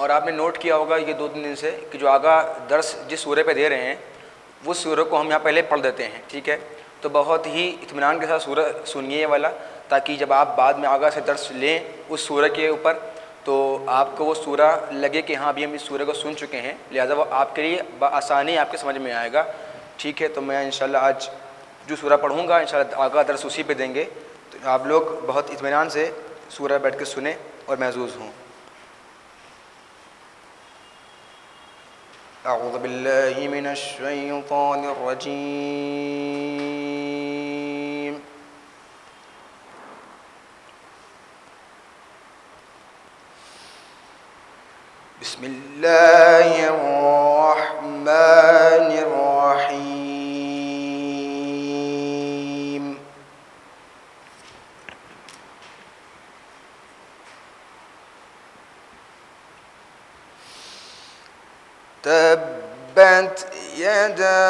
اور آپ نے نوٹ کیا ہوگا یہ 2-3 دن سے کہ جو آگاہ درس جس سورے پہ دے رہے ہیں وہ سورہ کو ہم یہاں پہلے پڑھ دیتے ہیں، ٹھیک ہے؟ تو بہت ہی اطمینان کے ساتھ سورہ سنیے یہ والا، تاکہ جب آپ بعد میں آگاہ سے درس لیں اس سورہ کے اوپر تو آپ کو وہ سورہ لگے کہ ہاں ابھی ہم اس سورہ کو سن چکے ہیں، لہٰذا وہ آپ کے لیے بآسانی آپ کے سمجھ میں آئے گا، ٹھیک ہے؟ تو میں انشاءاللہ آج جو سورہ پڑھوں گا انشاءاللہ آگاہ درس اسی پہ دیں گے، تو آپ لوگ بہت اطمینان سے سورہ بیٹھ کے سنیں اور محظوظ ہوں۔ اعوذ باللہ من الشیطان الرجیم، بسم اللہ الرحمن الرحیم۔ تبت یدا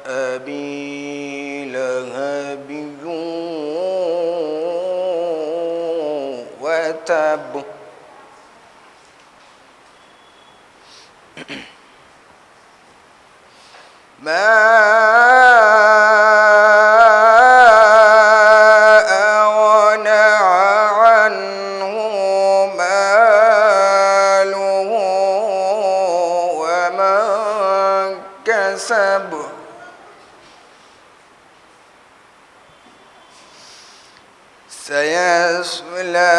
ابی لہب وتب، ما كسب سيصلى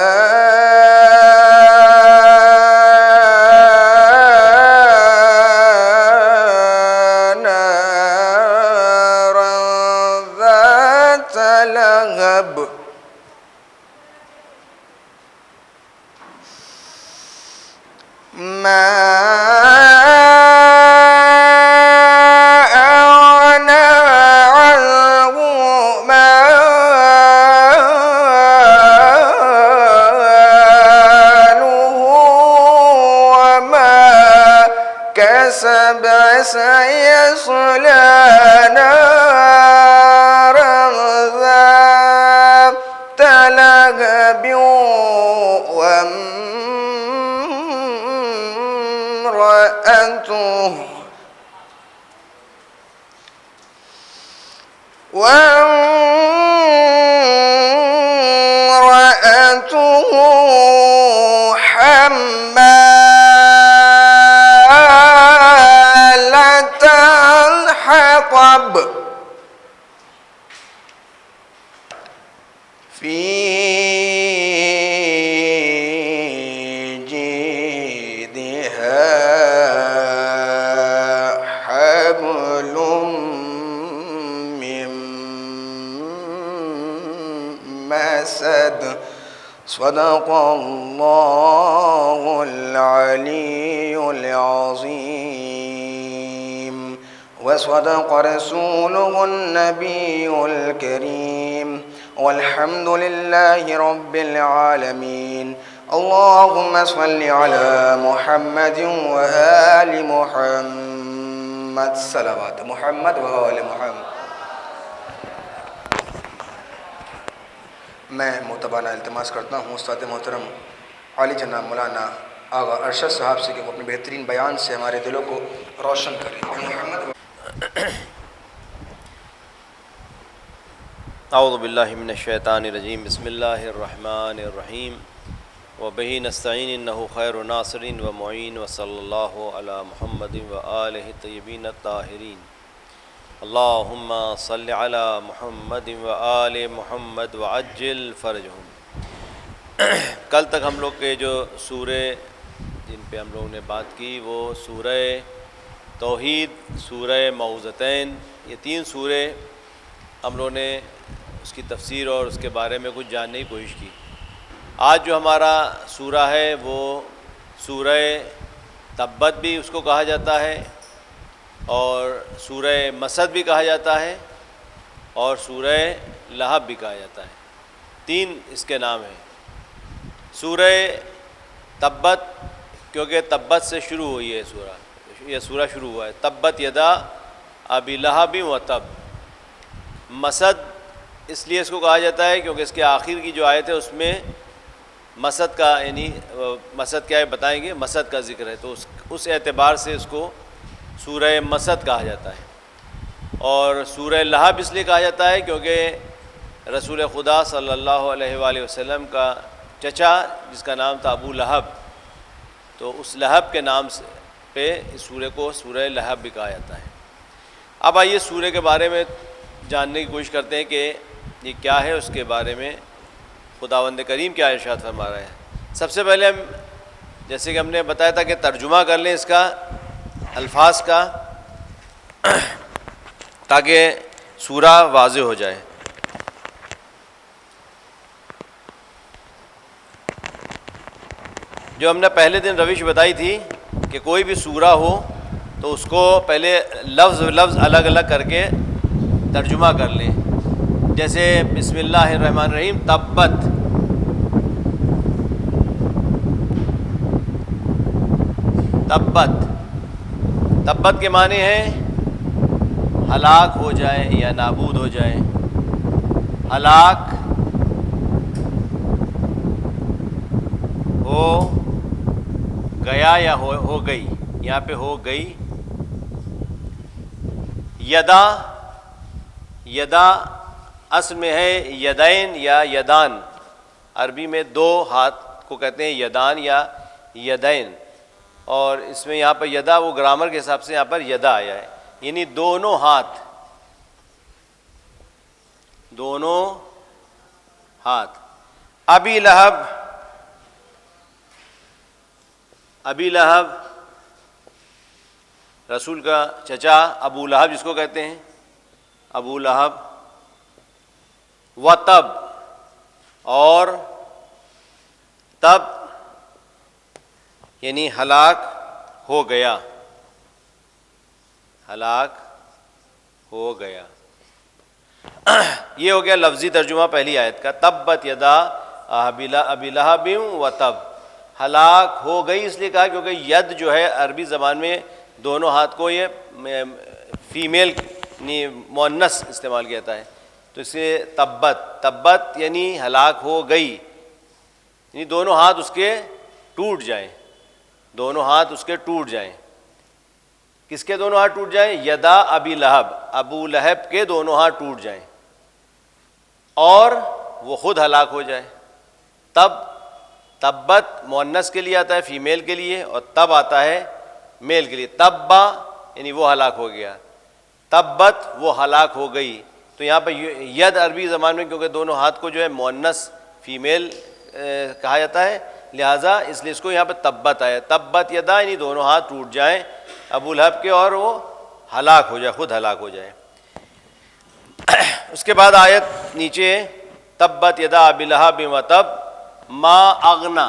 نارا ذات لهب، ما سيصلى نارا ذات لهب وامرأته حمالة الحطب في جيدها حبل من مسد، صدق الله العلي العظيم، وصدق رسوله النبي الكريم، والحمد لله رب العالمين۔ اللهم صل على محمد وآل محمد، صلوات محمد وآل محمد۔ میں معتبانہ التماس کرتا ہوں استاد محترم عالی جناب مولانا آغا ارشد صاحب سے کہ وہ اپنے بہترین بیان سے ہمارے دلوں کو روشن کریں۔ اعوذ باللہ من الشیطان الرجیم، بسم اللہ الرحمن الرحیم، وبہ نستعین انہ خیر ناصر و معین، وصلی اللہ علی محمد وآلہ الطیبین الطاہرین، اللہم صل علی محمد وآل محمد وعجل فرجہم۔ کل تک ہم لوگ کے جو سورے جن پہ ہم لوگوں نے بات کی وہ سورہ توحید، سورہ معوذتین، یہ 3 سورے ہم لوگوں نے اس کی تفسیر اور اس کے بارے میں کچھ جاننے کی کوشش کی۔ آج جو ہمارا سورہ ہے وہ سورہ تبت بھی اس کو کہا جاتا ہے، اور سورہ مسد بھی کہا جاتا ہے، اور سورہ لہب بھی کہا جاتا ہے۔ 3 اس کے نام ہیں۔ سورہ تبت کیونکہ تبت سے شروع ہوئی ہے یہ سورہ شروع ہوا ہے، تبت یدا ابی لہب و تب۔ مسد اس لیے اس کو کہا جاتا ہے کیونکہ اس کے آخر کی جو آیت ہے اس میں مسد کا یعنی مسد کیا ہے بتائیں گے، مسد کا ذکر ہے، تو اس اعتبار سے اس کو سورہ مسد کہا جاتا ہے۔ اور سورہ لہب اس لیے کہا جاتا ہے کیونکہ رسول خدا صلی اللہ علیہ وآلہ وسلم کا چچا جس کا نام تھا ابو لہب، تو اس لہب کے نام سے پہ اس سورہ کو سورہ لہب بھی کہا جاتا ہے۔ اب آئیے سورہ کے بارے میں جاننے کی کوشش کرتے ہیں کہ یہ کیا ہے، اس کے بارے میں خداوند کریم کیا ارشاد فرما رہا ہے۔ سب سے پہلے ہم جیسے کہ ہم نے بتایا تھا کہ ترجمہ کر لیں اس کا، الفاظ کا، تاکہ سورہ واضح ہو جائے۔ جو ہم نے پہلے دن روش بتائی تھی کہ کوئی بھی سورہ ہو تو اس کو پہلے لفظ الگ الگ کر کے ترجمہ کر لیں۔ جیسے بسم اللہ الرحمن الرحیم، تبت، تبت کے معنی ہیں ہلاک ہو جائے یا نابود ہو جائے، ہلاک ہو گیا یا ہو گئی، یہاں پہ ہو گئی۔ یدا اصل میں ہے یدین یا یدان، عربی میں دو ہاتھ کو کہتے ہیں یدان یا یدین، اور اس میں یہاں پر یدا وہ گرامر کے حساب سے یہاں پر یدا آیا ہے، یعنی دونوں ہاتھ، دونوں ہاتھ۔ ابی لہب، ابی لہب رسول کا چچا ابو لہب جس کو کہتے ہیں، ابو لہب۔ وتب، اور تب یعنی ہلاک ہو گیا، ہلاک ہو گیا۔ یہ ہو گیا لفظی ترجمہ پہلی آیت کا، تبت یدا ابی لہب وتب، ہلاک ہو گئی اس لیے کہا کیونکہ ید جو ہے عربی زبان میں دونوں ہاتھ کو یہ فیمیل مؤنث استعمال کیا جاتا ہے، تو اسے تبت یعنی ہلاک ہو گئی، یعنی دونوں ہاتھ اس کے ٹوٹ جائیں، دونوں ہاتھ اس کے ٹوٹ جائیں۔ کس کے دونوں ہاتھ ٹوٹ جائیں؟ یدا ابی لہب، ابو لہب کے دونوں ہاتھ ٹوٹ جائیں اور وہ خود ہلاک ہو جائے۔ تبت مؤنث کے لیے آتا ہے، فیمیل کے لیے، اور تب آتا ہے میل کے لیے۔ تبا یعنی وہ ہلاک ہو گیا، تبت وہ ہلاک ہو گئی۔ تو یہاں پہ ید عربی زبان میں کیونکہ دونوں ہاتھ کو جو ہے مؤنث فیمیل کہا جاتا ہے، لہٰذا اس لیے اس کو یہاں پہ تبت آیا، تبت یدا یعنی دونوں ہاتھ ٹوٹ جائیں ابو لہب کے اور وہ ہلاک ہو جائے، خود ہلاک ہو جائے۔ اس کے بعد آیت نیچے، تبت یدا ابی لہب وتب ما اغنا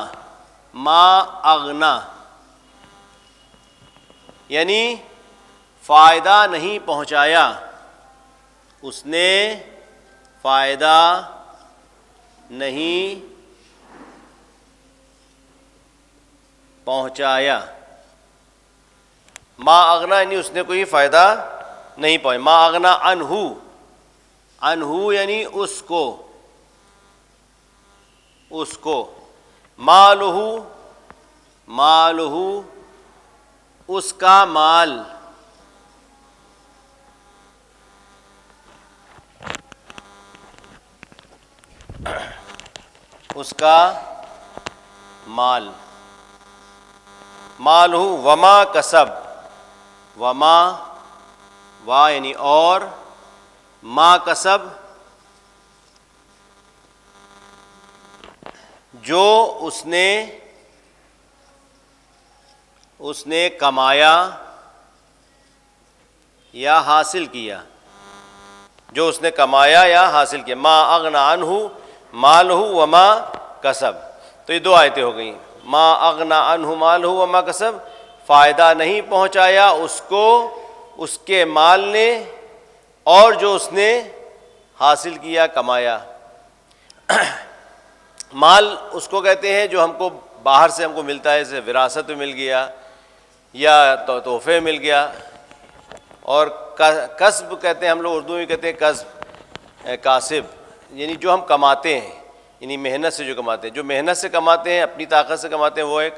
یعنی فائدہ نہیں پہنچایا، اس نے فائدہ نہیں پہنچایا۔ ما اغنا یعنی اس نے کوئی فائدہ نہیں پہنچایا۔ ما اغنا عنہ یعنی اس کو، مالہ اس کا مال، اس کا مال، مالہ وما کسب، وما وا یعنی اور، ما کسب جو اس نے کمایا یا حاصل کیا، جو اس نے کمایا یا حاصل کیا۔ ما اغنا عنہ مالہ وما کسب، تو یہ دو آیتیں ہو گئیں۔ ما اغنا عنہ مالہ وما کسب، فائدہ نہیں پہنچایا اس کو اس کے مال نے اور جو اس نے حاصل کیا، کمایا۔ مال اس کو کہتے ہیں جو ہم کو باہر سے ہم کو ملتا ہے، جیسے وراثت میں مل گیا یا تحفے مل گیا، اور کسب کہتے ہیں ہم لوگ اردو میں کہتے ہیں کسب، کاسب، یعنی جو ہم کماتے ہیں، یعنی محنت سے جو کماتے ہیں، جو محنت سے کماتے ہیں، اپنی طاقت سے کماتے ہیں، وہ ہے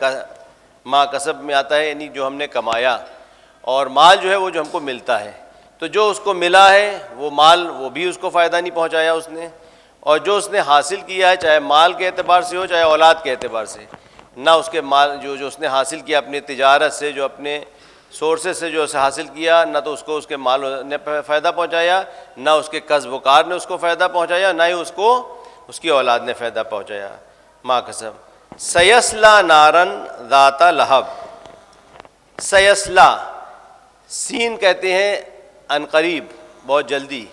ما کسب میں آتا ہے، یعنی جو ہم نے کمایا، اور مال جو ہے وہ جو ہم کو ملتا ہے. تو جو اس کو ملا ہے وہ مال، وہ بھی اس کو فائدہ نہیں پہنچایا اس نے، اور جو اس نے حاصل کیا ہے، چاہے مال کے اعتبار سے ہو چاہے اولاد کے اعتبار سے، نہ اس کے مال جو اس نے حاصل کیا اپنی تجارت سے، جو اپنے سورسز سے جو اسے حاصل کیا، نہ تو اس کو اس کے مال نے فائدہ پہنچایا، نہ اس کے کسب و کار نے اس کو فائدہ پہنچایا، نہ ہی اس کو اس کی اولاد نے فائدہ پہنچایا. ما کسب. سیصلی نارن ذات لہب. سیصلی، سین کہتے ہیں ان قریب، بہت جلدی.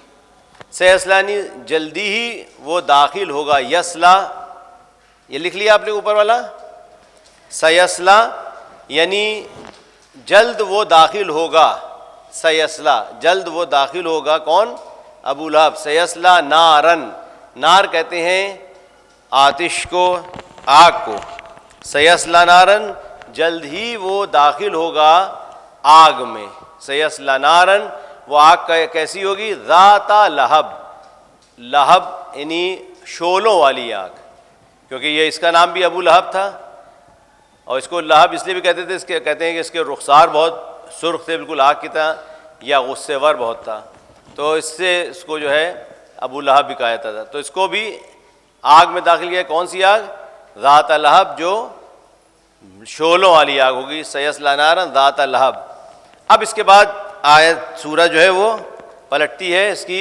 سیصلانی جلدی ہی وہ داخل ہوگا. یصلا، یہ لکھ لیا آپ نے اوپر والا. سیصلا یعنی جلد وہ داخل ہوگا. سیصلا جلد وہ داخل ہوگا. کون؟ ابو لہب. سیصلا نارن، نار کہتے ہیں آتش کو، آگ کو. سیصلا نارن، جلد ہی وہ داخل ہوگا آگ میں. سیصلا نارن، وہ آگ کیسی ہوگی؟ ذات لہب. لہب یعنی شعلوں والی آگ، کیونکہ یہ اس کا نام بھی ابو لہب تھا، اور اس کو لہب اس لیے بھی کہتے تھے، اس کے کہتے ہیں کہ اس کے رخسار بہت سرخ تھے، بالکل آگ کی طرح، یا غصے ور بہت تھا، تو اس سے اس کو جو ہے ابو لہب بھی کہا جاتا تھا. تو اس کو بھی آگ میں داخل کیا. کون سی آگ؟ ذات لہب، جو شعلوں والی آگ ہوگی. سیصلی نارا ذات لہب. اب اس کے بعد آیت سورہ جو ہے وہ پلٹتی ہے اس کی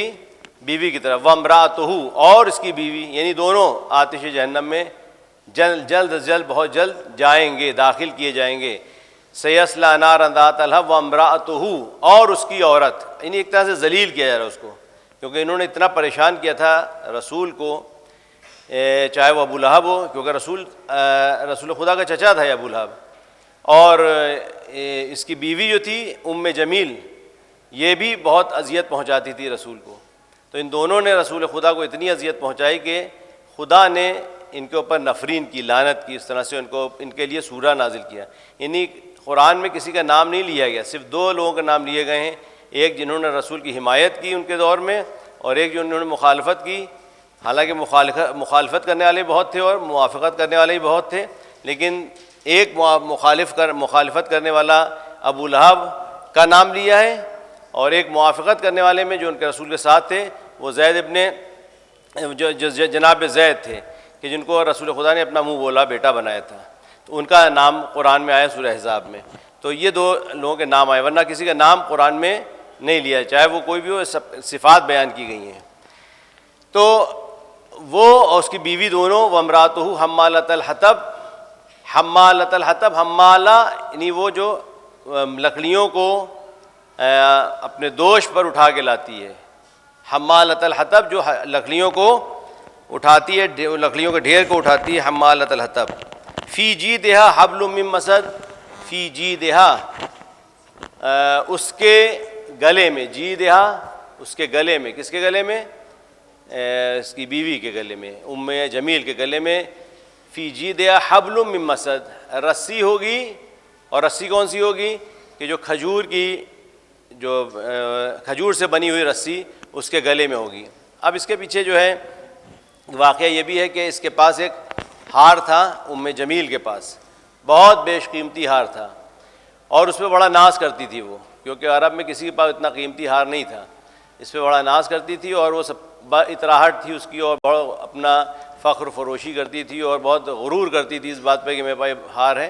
بیوی کی طرف. وامرأتہ، اور اس کی بیوی، یعنی دونوں آتش جہنم میں جلد بہت جلد جائیں گے، داخل کیے جائیں گے. سیصلی نارا ذات لہب وامرأتہ، اور اس کی عورت، یعنی ایک طرح سے ذلیل کیا جا رہا ہے اس کو، کیونکہ انہوں نے اتنا پریشان کیا تھا رسول کو، چاہے وہ ابو لہب ہو، کیونکہ رسول خدا کا چچا تھا ابو لہب، اور اس کی بیوی جو تھی ام جمیل، یہ بھی بہت اذیت پہنچاتی تھی رسول کو. تو ان دونوں نے رسول خدا کو اتنی اذیت پہنچائی کہ خدا نے ان کے اوپر نفرین کی، لعنت کی. اس طرح سے ان کے لیے سورہ نازل کیا. یعنی قرآن میں کسی کا نام نہیں لیا گیا، صرف دو لوگوں کے نام لیے گئے ہیں. ایک جنہوں نے رسول کی حمایت کی ان کے دور میں، اور ایک جنہوں نے مخالفت کی. حالانکہ مخالفت کرنے والے بہت تھے اور موافقت کرنے والے بھی بہت تھے، لیکن ایک مخالفت کرنے والا ابو لہب کا نام لیا ہے، اور ایک موافقت کرنے والے میں جو ان کے رسول کے ساتھ تھے وہ زید جناب زید تھے، کہ جن کو رسول خدا نے اپنا منہ بولا بیٹا بنایا تھا. تو ان کا نام قرآن میں آیا سورہ احزاب میں. تو یہ دو لوگوں کے نام آئے، ورنہ کسی کا نام قرآن میں نہیں لیا، چاہے وہ کوئی بھی ہو. صفات بیان کی گئی ہیں. تو وہ اور اس کی بیوی دونوں. وامرأتہ حمالۃ الحطب. حمالۃ الحطب، حمالہ یعنی وہ جو لکڑیوں کو اپنے دوش پر اٹھا کے لاتی ہے. حمالۃ الحطب، جو لکڑیوں کو اٹھاتی ہے، لکڑیوں کے ڈھیر کو اٹھاتی ہے. حمالۃ الحطب. فی جیدہا حبل من مسد. فی جیدہا، اس کے گلے میں. جیدہا، اس کے گلے میں. کس کے گلے میں؟ اس کی بیوی کے گلے میں، ام جمیل کے گلے میں. فی جیدہا حبل من مسد، رسی ہوگی. اور رسی کون سی ہوگی؟ کہ جو کھجور سے بنی ہوئی رسی اس کے گلے میں ہوگی. اب اس کے پیچھے جو ہے واقعہ یہ بھی ہے کہ اس کے پاس ایک ہار تھا، ام جمیل کے پاس بہت بیش قیمتی ہار تھا، اور اس پہ بڑا ناز کرتی تھی وہ، کیونکہ عرب میں کسی کے پاس اتنا قیمتی ہار نہیں تھا. اس پہ بڑا ناز کرتی تھی، اور وہ سب اطراحٹ تھی اس کی، اور بہت اپنا فخر فروشی کرتی تھی، اور بہت غرور کرتی تھی اس بات پہ کہ میرے پاس ہار ہے،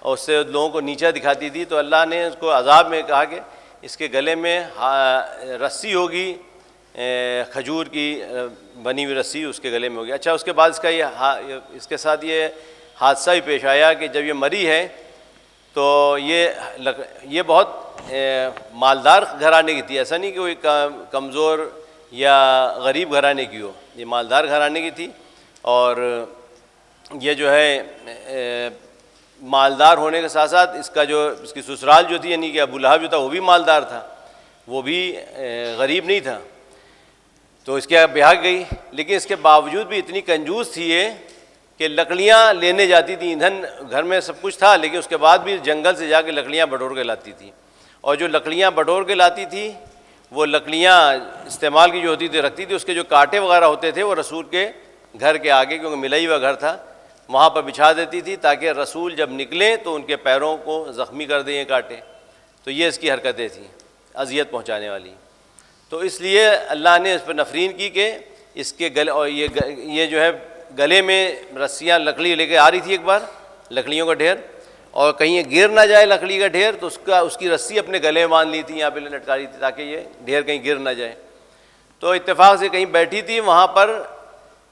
اور اس سے لوگوں کو نیچا دکھاتی تھی. تو اللہ نے اس کو عذاب میں کہا کہ اس کے گلے میں رسی ہوگی، کھجور کی بنی ہوئی رسی اس کے گلے میں ہوگی. اچھا، اس کے بعد اس کے ساتھ یہ حادثہ بھی پیش آیا کہ جب یہ مری ہے تو یہ بہت مالدار گھرانے کی تھی. ایسا نہیں کہ کوئی کمزور یا غریب گھرانے کی ہو، یہ مالدار گھرانے کی تھی. اور یہ جو ہے مالدار ہونے کے ساتھ ساتھ اس کی سسرال جو تھی، یعنی کہ ابو لہب جو تھا وہ بھی مالدار تھا، وہ بھی غریب نہیں تھا. تو اس کے بیاہ گئی، لیکن اس کے باوجود بھی اتنی کنجوس تھی یہ کہ لکڑیاں لینے جاتی تھی. ایندھن گھر میں سب کچھ تھا، لیکن اس کے بعد بھی جنگل سے جا کے لکڑیاں بٹور کے لاتی تھی. اور جو لکڑیاں بٹور کے لاتی تھی وہ لکڑیاں استعمال کی جو ہوتی تھی رکھتی تھی، اس کے جو کانٹے وغیرہ ہوتے تھے وہ رسول کے گھر کے آگے، کیونکہ ملا ہی ہوا گھر تھا، وہاں پر بچھا دیتی تھی تاکہ رسول جب نکلیں تو ان کے پیروں کو زخمی کر دیں یہ کانٹے. تو یہ اس کی حرکتیں تھیں اذیت پہنچانے والی. تو اس لیے اللہ نے اس پر نفرین کی کہ اس کے گلے، اور یہ جو ہے گلے میں رسیاں لکڑی لے کے آ رہی تھی ایک بار، لکڑیوں کا ڈھیر، اور کہیں یہ گر نہ جائے لکڑی کا ڈھیر، تو اس کی رسی اپنے گلے میں باندھ لی تھی، یہاں پہ لٹکا رہی تھی تاکہ یہ ڈھیر کہیں گر نہ جائے. تو اتفاق سے کہیں بیٹھی تھی وہاں پر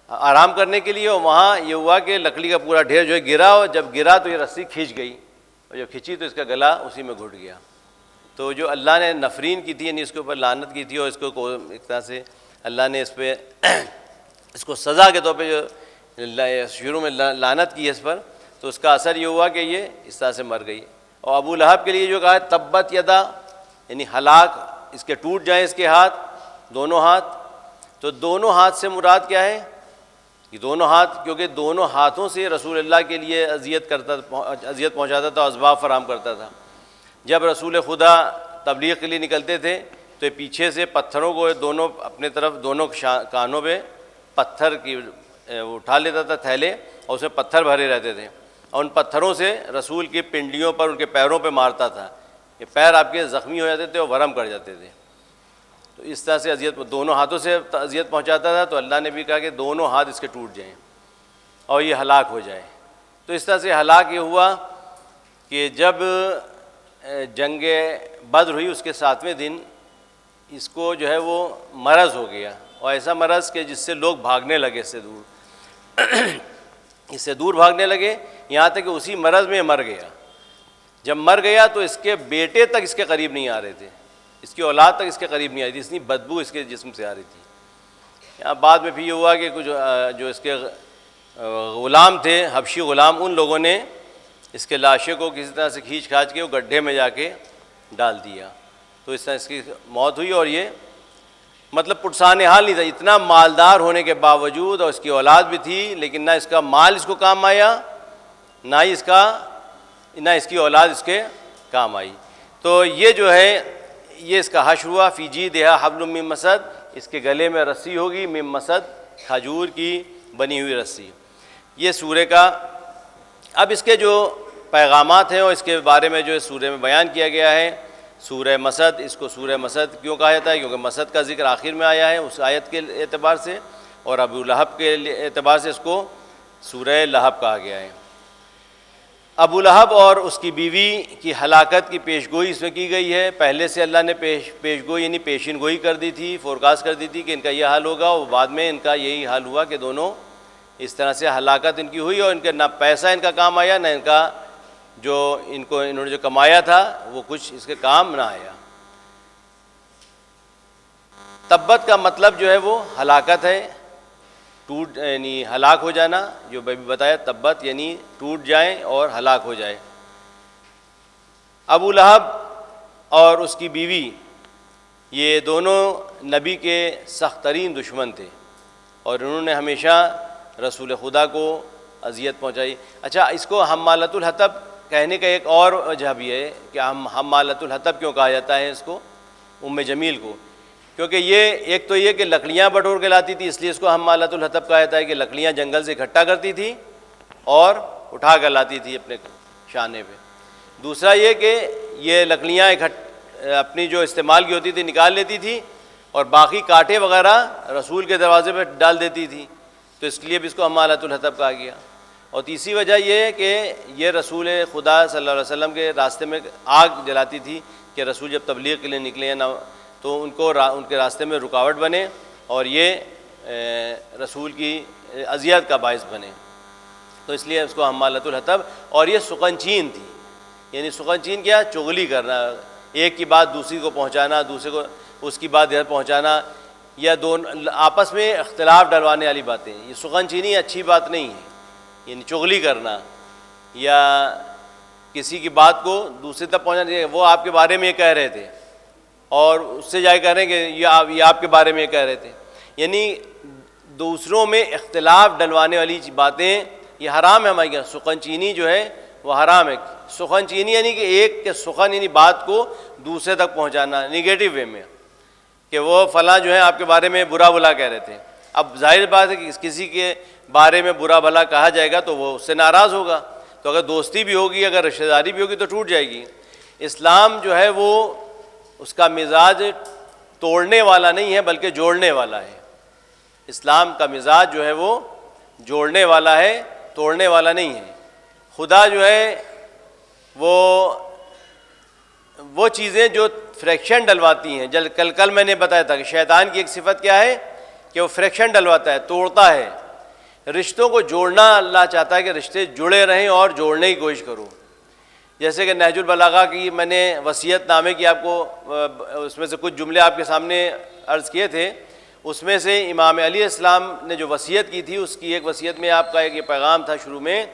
آرام کرنے کے لیے، اور وہاں یہ ہوا کہ لکڑی کا پورا ڈھیر جو ہے گرا، اور جب گرا تو یہ رسی کھینچ گئی، اور جب کھینچی تو اس کا گلا اسی میں گھٹ گیا. تو جو اللہ نے نفرین کی تھی، یعنی اس کے اوپر لعنت کی تھی، اور اس کو ایک طرح سے اللہ نے اس پہ اس کو سزا کے طور پہ جو شروع میں لعنت کی ہے اس پر، تو اس کا اثر یہ ہوا کہ یہ اس طرح سے مر گئی. اور ابو لہب کے لیے جو کہا ہے تبت یدا، یعنی ہلاک، اس کے ٹوٹ جائیں اس کے ہاتھ، دونوں ہاتھ. تو دونوں ہاتھ سے مراد کیا ہے؟ یہ دونوں ہاتھ، کیونکہ دونوں ہاتھوں سے رسول اللہ کے لیے اذیت پہنچاتا تھا، اسباب فراہم کرتا تھا. جب رسول خدا تبلیغ کے لیے نکلتے تھے تو پیچھے سے پتھروں کو دونوں اپنے طرف، دونوں کانوں پہ پتھر کی اٹھا لیتا تھا تھیلے، اور اس میں پتھر بھرے رہتے تھے، اور ان پتھروں سے رسول کی پنڈلیوں پر، ان کے پیروں پہ مارتا تھا. یہ پیر آپ کے زخمی ہو جاتے تھے اور ورم کر جاتے تھے. تو اس طرح سے اذیت، دونوں ہاتھوں سے اذیت پہنچاتا تھا. تو اللہ نے بھی کہا کہ دونوں ہاتھ اس کے ٹوٹ جائیں اور یہ ہلاک ہو جائے. تو اس طرح سے ہلاک یہ ہوا کہ جب جنگ بدر ہوئی اس کے 7ویں دن اس کو جو ہے وہ مرض ہو گیا، اور ایسا مرض کہ جس سے لوگ بھاگنے لگے اس سے دور اس سے دور بھاگنے لگے، یہاں تک کہ اسی مرض میں مر گیا. جب مر گیا تو اس کے بیٹے تک اس کے قریب نہیں آ رہے تھے، اس کی اولاد تک اس کے قریب نہیں آئی تھی، اتنی بدبو اس کے جسم سے آ رہی تھی. یہاں بعد میں پھر یہ ہوا کہ کچھ جو اس کے غلام تھے، حبشی غلام، ان لوگوں نے اس کے لاشے کو کسی طرح سے کھینچ کھانچ کے وہ گڈھے میں جا کے ڈال دیا. تو اس طرح اس کی موت ہوئی. اور یہ مطلب پرسان حال نہیں تھا، اتنا مالدار ہونے کے باوجود، اور اس کی اولاد بھی تھی، لیکن نہ اس کا مال اس کو کام آیا، نہ اس کی اولاد اس کے کام آئی. تو یہ جو ہے یہ اس کا حشر ہوا. فی جیدہا حبل من مسد، اس کے گلے میں رسی ہوگی، من مسد، کھجور کی بنی ہوئی رسی. یہ سورہ کا اب اس کے جو پیغامات ہیں اور اس کے بارے میں جو سورہ میں بیان کیا گیا ہے. سورہ مسد، اس کو سورہ مسد کیوں کہا جاتا ہے؟ کیونکہ مسد کا ذکر آخر میں آیا ہے اس آیت کے اعتبار سے، اور ابو لہب کے اعتبار سے اس کو سورہ لہب کہا گیا ہے. ابو لہب اور اس کی بیوی کی ہلاکت کی پیشگوئی اس میں کی گئی ہے. پہلے سے اللہ نے پیشگوئی یعنی پیشین گوئی کر دی تھی، فورکاسٹ کر دی تھی کہ ان کا یہ حال ہوگا، اور بعد میں ان کا یہی حال ہوا کہ دونوں اس طرح سے ہلاکت ان کی ہوئی، اور ان کے نہ پیسہ ان کا کام آیا، نہ ان کا جو انہوں نے جو کمایا تھا وہ کچھ اس کے کام نہ آیا. تبت کا مطلب جو ہے وہ ہلاکت ہے، ٹوٹ یعنی ہلاک ہو جانا. جو بھی بتایا تبت یعنی ٹوٹ جائیں اور ہلاک ہو جائے. ابو لہب اور اس کی بیوی یہ دونوں نبی کے سخت ترین دشمن تھے، اور انہوں نے ہمیشہ رسول خدا کو اذیت پہنچائی. اچھا، اس کو حمالۃ الحطب کہنے کا ایک اور وجہ بھی ہے کہ حمالۃ الحطب کیوں کہا جاتا ہے اس کو، ام جمیل کو؟ کیونکہ یہ ایک تو یہ کہ لکڑیاں بٹور کے لاتی تھی، اس لیے اس کو حمالۃ الحطب کہا جاتا ہے کہ لکڑیاں جنگل سے اکٹھا کرتی تھی اور اٹھا کر لاتی تھی اپنے شانے پہ. دوسرا یہ کہ یہ لکڑیاں اپنی جو استعمال کی ہوتی تھی نکال لیتی تھی، اور باقی کانٹے وغیرہ رسول کے دروازے پہ ڈال دیتی تھی، تو اس لیے بھی اس کو حمالۃ الحطب کہا گیا. اور تیسری وجہ یہ ہے کہ یہ رسول خدا صلی اللہ علیہ وسلم کے راستے میں آگ جلاتی تھی کہ رسول جب تبلیغ کے لیے نکلے نا تو ان کے راستے میں رکاوٹ بنے، اور یہ رسول کی اذیت کا باعث بنے. تو اس لیے اس کو حمالۃ الحطب. اور یہ سخنچین تھی، یعنی سخنچین کیا؟ چغلی کرنا، ایک کی بات دوسری کو پہنچانا، دوسرے کو اس کی بات ادھر پہنچانا، یا دونوں آپس میں اختلاف ڈلوانے والی باتیں. یہ سخنچینی اچھی بات نہیں ہے، یعنی چغلی کرنا یا کسی کی بات کو دوسرے تک پہنچانا. وہ آپ کے بارے میں یہ کہہ رہے تھے اور اس سے جا کے کہہ رہے ہیں کہ یہ آپ کے بارے میں یہ کہہ رہے تھے، یعنی دوسروں میں اختلاف ڈلوانے والی باتیں یہ حرام ہے ہمارے یہاں. سخن چینی جو ہے وہ حرام ہے. سخن چینی یعنی کہ ایک کے سخن یعنی بات کو دوسرے تک پہنچانا نگیٹو وے میں. کہ وہ فلاں جو ہے آپ کے بارے میں برا بھلا کہہ رہے تھے. اب ظاہر بات ہے کہ کسی کے بارے میں برا بھلا کہا جائے گا تو وہ اس سے ناراض ہوگا. تو اگر دوستی بھی ہوگی, اگر رشتہ داری بھی ہوگی تو ٹوٹ جائے گی. اسلام جو ہے وہ اس کا مزاج توڑنے والا نہیں ہے بلکہ جوڑنے والا ہے. اسلام کا مزاج جو ہے وہ جوڑنے والا ہے, توڑنے والا نہیں ہے. خدا جو ہے وہ چیزیں جو فریکشن ڈلواتی ہیں, کل میں نے بتایا تھا کہ شیطان کی ایک صفت کیا ہے کہ وہ فریکشن ڈلواتا ہے, توڑتا ہے. رشتوں کو جوڑنا اللہ چاہتا ہے کہ رشتے جڑے رہیں اور جوڑنے کی کوشش کرو. جیسے کہ نہج البلاغہ کی میں نے وصیت نامے کی آپ کو اس میں سے کچھ جملے آپ کے سامنے عرض کیے تھے. اس میں سے امام علیہ السلام نے جو وصیت کی تھی اس کی ایک وصیت میں آپ کا ایک یہ پیغام تھا شروع میں,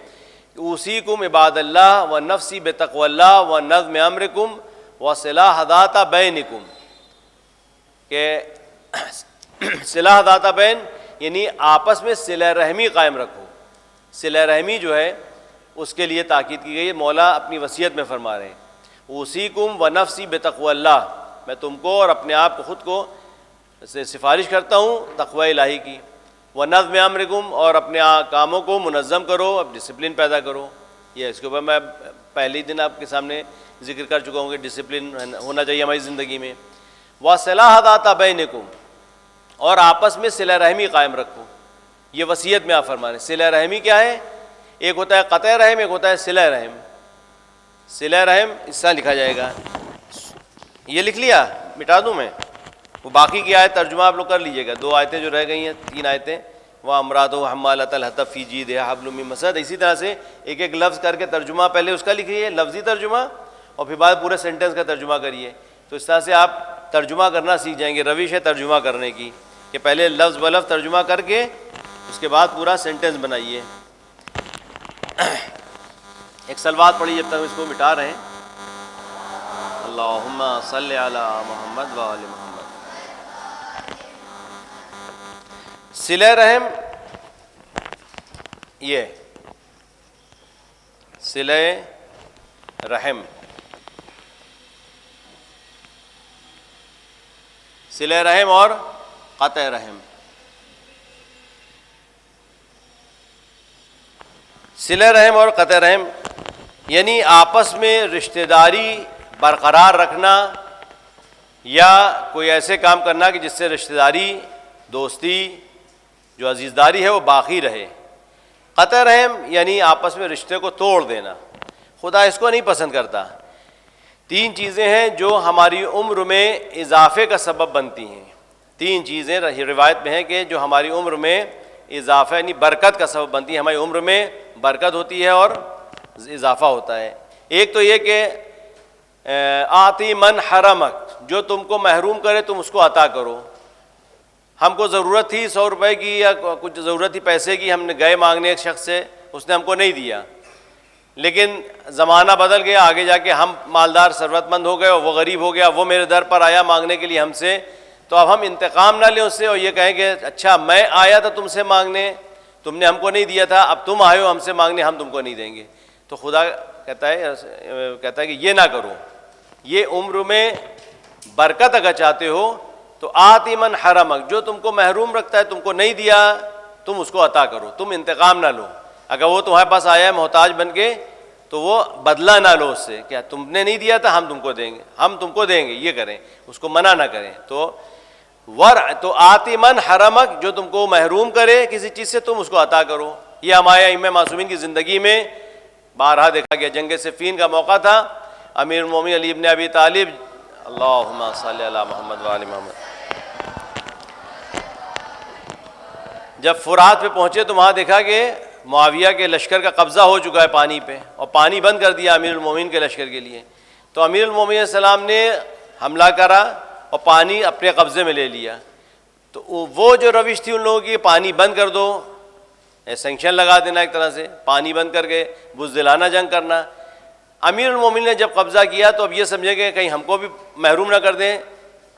اوصیکم عباد اللہ و نفسی بتقوی اللہ و نظم امرکم و صلاح ذات بینکم, کہ صلاح ذات بین یعنی آپس میں صلہ رحمی قائم رکھو. صلہ رحمی جو ہے اس کے لیے تاکید کی گئی ہے. مولا اپنی وصیت میں فرما رہے ہیں اوصیکم و نفسی بتقوی اللہ, میں تم کو اور اپنے آپ کو خود کو سے سفارش کرتا ہوں تقوی الہی کی. و نظم امرکم, اور اپنے کاموں کو منظم کرو, اب ڈسپلن پیدا کرو. یہ اس کے اوپر میں پہلے ہی دن آپ کے سامنے ذکر کر چکا ہوں کہ ڈسپلن ہونا چاہیے ہماری زندگی میں. وصلاح ذات بینکم, اور آپس میں صلہ رحمی قائم رکھو. یہ وصیت میں آپ فرما رہے ہیں. صلہ رحمی کیا ہے؟ ایک ہوتا ہے قطع رحم, ایک ہوتا ہے صلہ رحم. صلہ رحم اس طرح لکھا جائے گا, یہ لکھ لیا, مٹا دوں میں, وہ باقی کی آیت ترجمہ آپ لوگ کر لیجئے گا. 2 آیتیں جو رہ گئی ہیں, 3 آیتیں, وہ امراۃ و حمالۃ الحطب فی جیدہا حبل من مسد. اسی طرح سے ایک ایک لفظ کر کے ترجمہ پہلے اس کا لکھیے, لفظی ترجمہ, اور پھر بعد پورے سینٹنس کا ترجمہ کریے. تو اس طرح سے آپ ترجمہ کرنا سیکھ جائیں گے. روش ہے ترجمہ کرنے کی کہ پہلے لفظ بلفظ ترجمہ کر کے اس کے بعد پورا سینٹنس بنائیے. ایک صلوات پڑھیے جب تک ہم اس کو مٹا رہے ہیں. اللہم صلی علی محمد و آل محمد. صلہ رحم, یہ صلہ رحم, صلہ رحم اور قطع رحم. صلہ رحم اور قطع رحم یعنی آپس میں رشتہ داری برقرار رکھنا یا کوئی ایسے کام کرنا کہ جس سے رشتہ داری, دوستی, جو عزیزداری ہے وہ باقی رہے. قطع رحم یعنی آپس میں رشتے کو توڑ دینا. خدا اس کو نہیں پسند کرتا. 3 چیزیں ہیں جو ہماری عمر میں اضافے کا سبب بنتی ہیں. 3 چیزیں روایت میں ہیں کہ جو ہماری عمر میں اضافہ یعنی برکت کا سبب بنتی ہے. ہماری عمر میں برکت ہوتی ہے اور اضافہ ہوتا ہے. ایک تو یہ کہ آتی من حرمک, جو تم کو محروم کرے تم اس کو عطا کرو. ہم کو ضرورت تھی 100 روپے کی یا کچھ ضرورت تھی پیسے کی, ہم نے گئے مانگنے ایک شخص سے, اس نے ہم کو نہیں دیا. لیکن زمانہ بدل گیا, آگے جا کے ہم مالدار ثروت مند ہو گئے اور وہ غریب ہو گیا, وہ میرے در پر آیا مانگنے کے لیے ہم سے. تو اب ہم انتقام نہ لیں اس سے اور یہ کہیں کہ اچھا میں آیا تھا تم سے مانگنے, تم نے ہم کو نہیں دیا تھا, اب تم آئے ہو ہم سے مانگنے, ہم تم کو نہیں دیں گے. تو خدا کہتا ہے کہ یہ نہ کرو. یہ عمر میں برکت اگر چاہتے ہو تو آتی من حرمک, جو تم کو محروم رکھتا ہے, تم کو نہیں دیا, تم اس کو عطا کرو. تم انتقام نہ لو. اگر وہ تمہارے پاس آیا ہے محتاج بن کے تو وہ بدلہ نہ لو اس سے, کیا تم نے نہیں دیا تھا ہم تم کو دیں گے, ہم تم کو دیں گے, یہ کریں, اس کو منع نہ کریں. تو آتی من حرمک, جو تم کو محروم کرے کسی چیز سے تم اس کو عطا کرو. یہ ہمارے ائمہ معصومین کی زندگی میں بارہا دیکھا گیا. جنگ صفین کا موقع تھا, امیر المومنین علی ابن ابی طالب, اللہم صلی علی محمد و آل محمد, جب فرات پہ پہنچے تو وہاں دیکھا کہ معاویہ کے لشکر کا قبضہ ہو چکا ہے پانی پہ, اور پانی بند کر دیا امیر المومنین کے لشکر کے لیے. تو امیر المومنین علیہ السلام نے حملہ کرا اور پانی اپنے قبضے میں لے لیا. تو وہ جو روش تھی ان لوگوں کی, پانی بند کر دو, سینکشن لگا دینا, ایک طرح سے پانی بند کر کے بزدلانہ جنگ کرنا. امیر المومنین نے جب قبضہ کیا تو اب یہ سمجھے کہ کہیں ہم کو بھی محروم نہ کر دیں.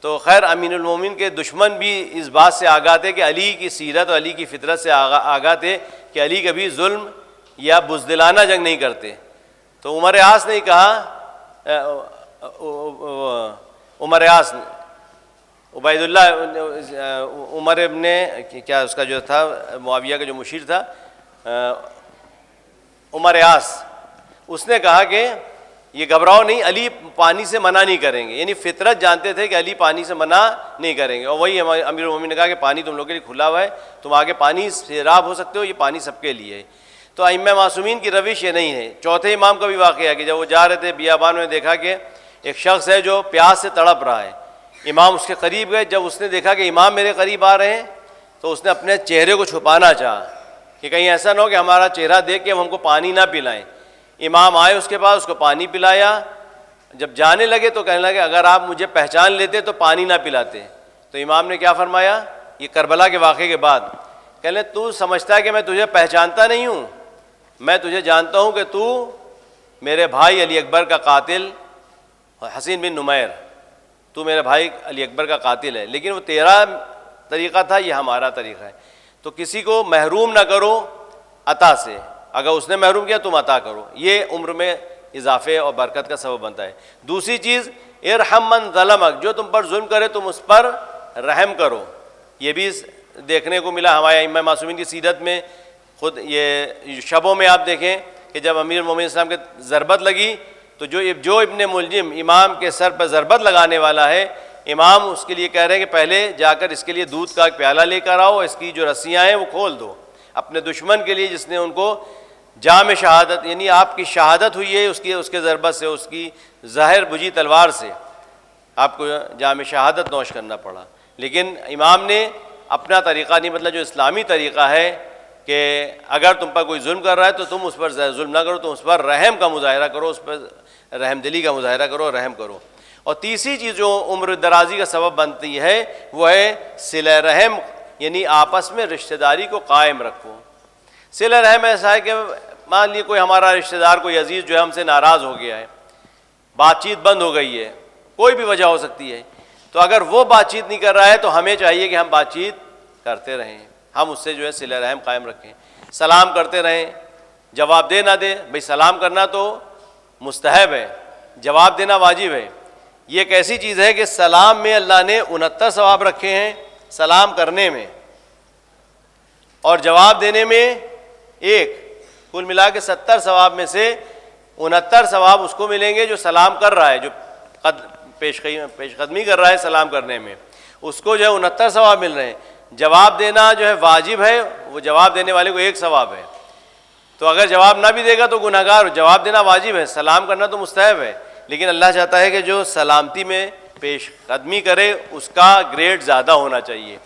تو خیر امیر المومنین کے دشمن بھی اس بات سے آگاہ تھے کہ علی کی سیرت اور علی کی فطرت سے آگاہ تھے کہ علی کبھی ظلم یا بزدلانہ جنگ نہیں کرتے. تو عمر عاص نے کہا, عمر عاص عبید اللہ عمر ابن کیا اس کا جو تھا معاویہ کا جو مشیر تھا عمر عاص، اس نے کہا کہ یہ گھبراؤ نہیں، علی پانی سے منع نہیں کریں گے، یعنی فطرت جانتے تھے کہ علی پانی سے منع نہیں کریں گے، اور وہی امیر المومنین نے کہا کہ پانی تم لوگوں کے لیے کھلا ہوا ہے، تم آگے پانی سیراب ہو سکتے ہو، یہ پانی سب کے لیے ہے۔ تو ائمہ معصومین کی روش یہ نہیں ہے۔ چوتھے امام کا بھی واقعہ ہے کہ جب وہ جا رہے تھے بیابان میں، دیکھا کہ ایک شخص ہے جو پیاس سے تڑپ رہا ہے، امام اس کے قریب گئے، جب اس نے دیکھا کہ امام میرے قریب آ رہے ہیں تو اس نے اپنے چہرے کو چھپانا چاہا کہ کہیں ایسا نہ ہو کہ ہمارا چہرہ دیکھ کے ہم کو پانی نہ پلائیں۔ امام آئے اس کے پاس، اس کو پانی پلایا، جب جانے لگے تو کہنے لگے اگر آپ مجھے پہچان لیتے تو پانی نہ پلاتے۔ تو امام نے کیا فرمایا، یہ کربلا کے واقعے کے بعد، کہنے تو سمجھتا ہے کہ میں تجھے پہچانتا نہیں ہوں، میں تجھے جانتا ہوں کہ تو میرے بھائی علی اکبر کا قاتل حسین بن نمیر، تو میرے بھائی علی اکبر کا قاتل ہے، لیکن وہ تیرا طریقہ تھا، یہ ہمارا طریقہ ہے۔ تو کسی کو محروم نہ کرو عطا سے، اگر اس نے محروم کیا تم عطا کرو، یہ عمر میں اضافے اور برکت کا سبب بنتا ہے۔ دوسری چیز، ارحم من ظلمک، جو تم پر ظلم کرے تم اس پر رحم کرو۔ یہ بھی دیکھنے کو ملا ہمارے ائمہ معصومین کی سیرت میں، خود یہ شبوں میں آپ دیکھیں کہ جب امیر المومنین السلام کے ضربت لگی تو جو ابن ملجم امام کے سر پر ضربت لگانے والا ہے، امام اس کے لیے کہہ رہے ہیں کہ پہلے جا کر اس کے لیے دودھ کا ایک پیالہ لے کر آؤ، اس کی جو رسیاں ہیں وہ کھول دو، اپنے دشمن کے لیے جس نے ان کو جام شہادت، یعنی آپ کی شہادت ہوئی ہے اس کے ضربت سے، اس کی زہر بجھی تلوار سے آپ کو جام شہادت نوش کرنا پڑا۔ لیکن امام نے اپنا طریقہ نہیں بدلا، جو اسلامی طریقہ ہے کہ اگر تم پر کوئی ظلم کر رہا ہے تو تم اس پر ظلم نہ کرو، تم اس پر رحم کا مظاہرہ کرو، اس پر رحم دلی کا مظاہرہ کرو، رحم کرو۔ اور تیسری چیز جو عمر درازی کا سبب بنتی ہے وہ ہے صلہ رحم، یعنی آپس میں رشتہ داری کو قائم رکھو۔ صلہ رحم ایسا ہے کہ مان لیے کوئی ہمارا رشتہ دار، کوئی عزیز جو ہے ہم سے ناراض ہو گیا ہے، بات چیت بند ہو گئی ہے، کوئی بھی وجہ ہو سکتی ہے، تو اگر وہ بات چیت نہیں کر رہا ہے تو ہمیں چاہیے کہ ہم بات چیت کرتے رہیں، ہم اس سے جو ہے صلہ رحم قائم رکھیں، سلام کرتے رہیں، جواب دے نہ دے، بھئی سلام کرنا تو مستحب ہے، جواب دینا واجب ہے۔ یہ ایک ایسی چیز ہے کہ سلام میں اللہ نے 69 ثواب رکھے ہیں، سلام کرنے میں اور جواب دینے میں ایک، کل ملا کے 70 ثواب میں سے 69 ثواب اس کو ملیں گے جو سلام کر رہا ہے، جو پیش قدمی کر رہا ہے سلام کرنے میں، اس کو جو ہے 69 ثواب مل رہے ہیں۔ جواب دینا جو ہے واجب ہے، وہ جواب دینے والے کو ایک ثواب ہے، تو اگر جواب نہ بھی دے گا تو گناہگار، جواب دینا واجب ہے، سلام کرنا تو مستحب ہے، لیکن اللہ چاہتا ہے کہ جو سلامتی میں پیش قدمی کرے اس کا گریڈ زیادہ ہونا چاہیے۔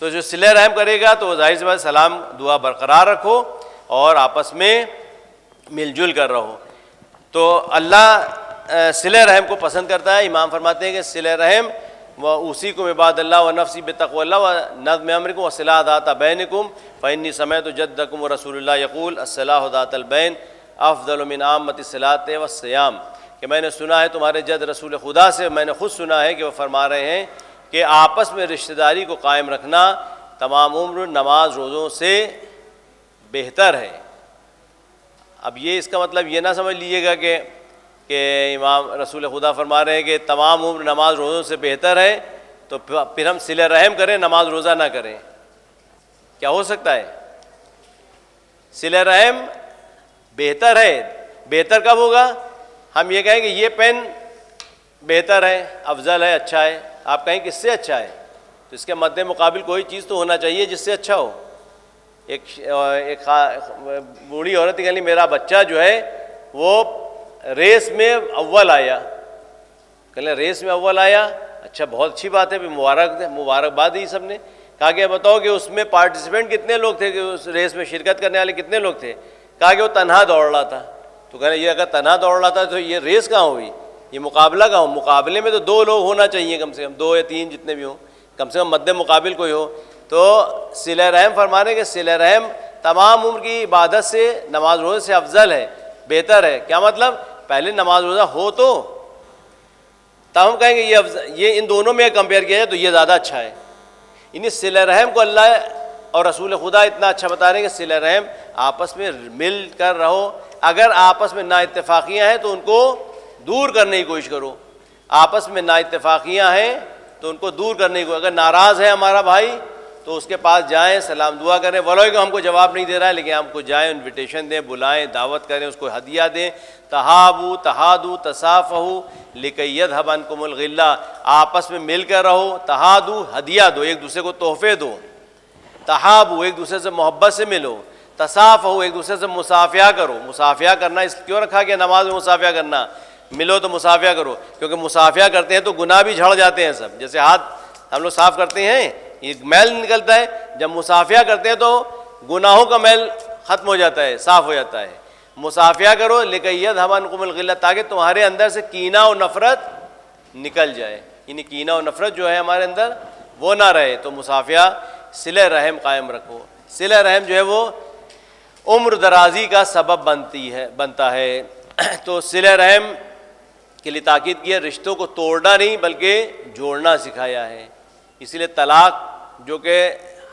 تو جو صلہ رحم کرے گا تو ظاہر سی بات سلام دعا برقرار رکھو اور آپس میں مل جل کر رہو۔ تو اللہ صلہ رحم کو پسند کرتا ہے۔ امام فرماتے ہیں کہ صلہ رحم وَأُوصِيكُمْ عِبَادَ اللَّهِ وَنَفْسِي بِتَقْوَى اللَّهِ وَنَظْمِ أَمْرِكُمْ وَصِلَاحِ ذَاتِ بَيْنِكُمْ فَإِنِّي سَمِعْتُ جَدَّكُمْ وَرَسُولُ اللَّهِ يَقُولُ الصِّلَاحُ ذَاتَ الْبَيْنِ أَفْضَلُ مِنْ عَامَّةِ الصَّلَاةِ وَالصِّيَامِ، کہ میں نے سنا ہے تمہارے جد رسول خدا سے، میں نے خود سنا ہے کہ وہ فرما رہے ہیں کہ آپس میں رشتہ داری کو قائم رکھنا تمام عمر نماز روزوں سے بہتر ہے۔ اب یہ اس کا مطلب یہ نہ سمجھ لیجیے گا کہ امام رسول خدا فرما رہے ہیں کہ تمام عمر نماز روزوں سے بہتر ہے تو پھر ہم صلہ رحم کریں نماز روزہ نہ کریں، کیا ہو سکتا ہے؟ صلہ رحم بہتر ہے، بہتر کب ہوگا؟ ہم یہ کہیں کہ یہ پین بہتر ہے، افضل ہے، اچھا ہے، آپ کہیں کس سے اچھا ہے تو اس کے مد مقابل کوئی چیز تو ہونا چاہیے جس سے اچھا ہو۔ ایک بوڑھی عورت کہنے میرا بچہ جو ہے وہ ریس میں اول آیا، کہنے ریس میں اول آیا، اچھا بہت اچھی بات ہے، مبارکباد دی سب نے۔ کہا کہ بتاؤ کہ اس میں پارٹیسپینٹ کتنے لوگ تھے، کہ اس ریس میں شرکت کرنے والے کتنے لوگ تھے؟ کہا کہ وہ تنہا دوڑ رہا تھا۔ تو کہنا یہ اگر تنہا دوڑ رہا تھا تو یہ ریس کہاں ہوئی، یہ مقابلہ کہاں ہو؟ مقابلے میں تو 2 لوگ ہونا چاہیے کم سے کم، 2 یا 3 جتنے بھی ہوں، کم سے کم مد مقابل کوئی ہو۔ تو صلہ رحم فرمانے کہ صلہ رحم تمام عمر کی عبادت سے نماز روزے سے افضل ہے، بہتر ہے۔ کیا مطلب؟ پہلے نماز روزہ ہو تو تب ہم کہیں گے یہ ان دونوں میں کمپیئر کیا جائے تو یہ زیادہ اچھا ہے۔ یعنی صلہ رحم کو اللہ اور رسول خدا اتنا اچھا بتا رہے ہیں کہ صلہ رحم آپس میں مل کر رہو، اگر آپس میں نا اتفاقیاں ہیں تو ان کو دور کرنے کی کوشش کرو، آپس میں نا اتفاقیاں ہیں تو ان کو دور کرنے کو، اگر ناراض ہے ہمارا بھائی تو اس کے پاس جائیں، سلام دعا کریں، ولو کہ ہم کو جواب نہیں دے رہا ہے لیکن ہم کو جائیں، انویٹیشن دیں، بلائیں، دعوت کریں، اس کو ہدیہ دیں. تہابوا تہادوا تصافحوا لکی یذھب عنکم الغلہ، آپس میں مل کر رہو. تہادوا ہدیہ دو، ایک دوسرے کو تحفے دو. تہابوا ایک دوسرے سے محبت سے ملو. تصافحوا ایک دوسرے سے مصافحہ کرو. مصافحہ کرنا اس کیوں رکھا گیا نماز میں مصافحہ کرنا؟ ملو تو مصافحہ کرو، کیونکہ مصافحہ کرتے ہیں تو گناہ بھی جھڑ جاتے ہیں سب. جیسے ہاتھ ہم لوگ صاف کرتے ہیں یہ میل نکلتا ہے، جب مصافحہ کرتے ہیں تو گناہوں کا میل ختم ہو جاتا ہے، صاف ہو جاتا ہے. مصافحہ کرو لکی یذھب عنکم الغلہ، تاکہ تمہارے اندر سے کینہ و نفرت نکل جائے. یعنی کینہ و نفرت جو ہے ہمارے اندر وہ نہ رہے. تو مصافحہ صلہ رحم قائم رکھو. صلہ رحم جو ہے وہ عمر درازی کا سبب بنتا ہے. تو صلہ رحم کے لیے تاکید کی ہے، رشتوں کو توڑنا نہیں بلکہ جوڑنا سکھایا ہے. اسی لیے طلاق جو کہ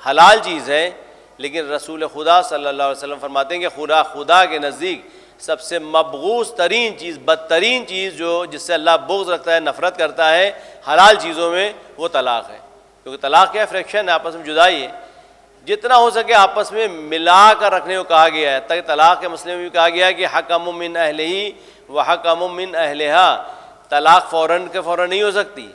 حلال چیز ہے، لیکن رسول خدا صلی اللہ علیہ وسلم فرماتے ہیں کہ خدا کے نزدیک سب سے مبغوض ترین چیز، بدترین چیز جو جس سے اللہ بغض رکھتا ہے، نفرت کرتا ہے حلال چیزوں میں، وہ طلاق ہے. کیونکہ طلاق کیا ہے؟ فریکشن ہے، آپس میں جدائی ہے. جتنا ہو سکے آپس میں ملا کر رکھنے کو کہا گیا ہے. تک طلاق کے مسئلے میں بھی کہا گیا ہے کہ حکم من اہلہ و حکم من اہلہا. طلاق فوراً کے فوراً نہیں ہو سکتی،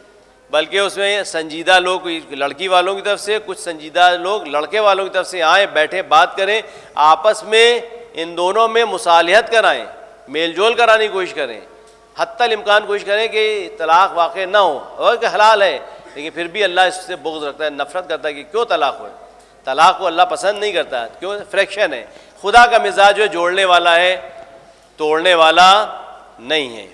بلکہ اس میں سنجیدہ لوگ، لڑکی والوں کی طرف سے کچھ سنجیدہ لوگ لڑکے والوں کی طرف سے آئیں، بیٹھے بات کریں، آپس میں ان دونوں میں مصالحت کرائیں، میل جول کرانے کی کوشش کریں، حتی الامکان کوشش کریں کہ طلاق واقع نہ ہو. اور کہ حلال ہے لیکن پھر بھی اللہ اس سے بغض رکھتا ہے، نفرت کرتا ہے کہ کیوں طلاق ہوئے. طلاق کو اللہ پسند نہیں کرتا، کیوں؟ فریکشن ہے. خدا کا مزاج جو جوڑنے والا ہے، توڑنے والا نہیں ہے.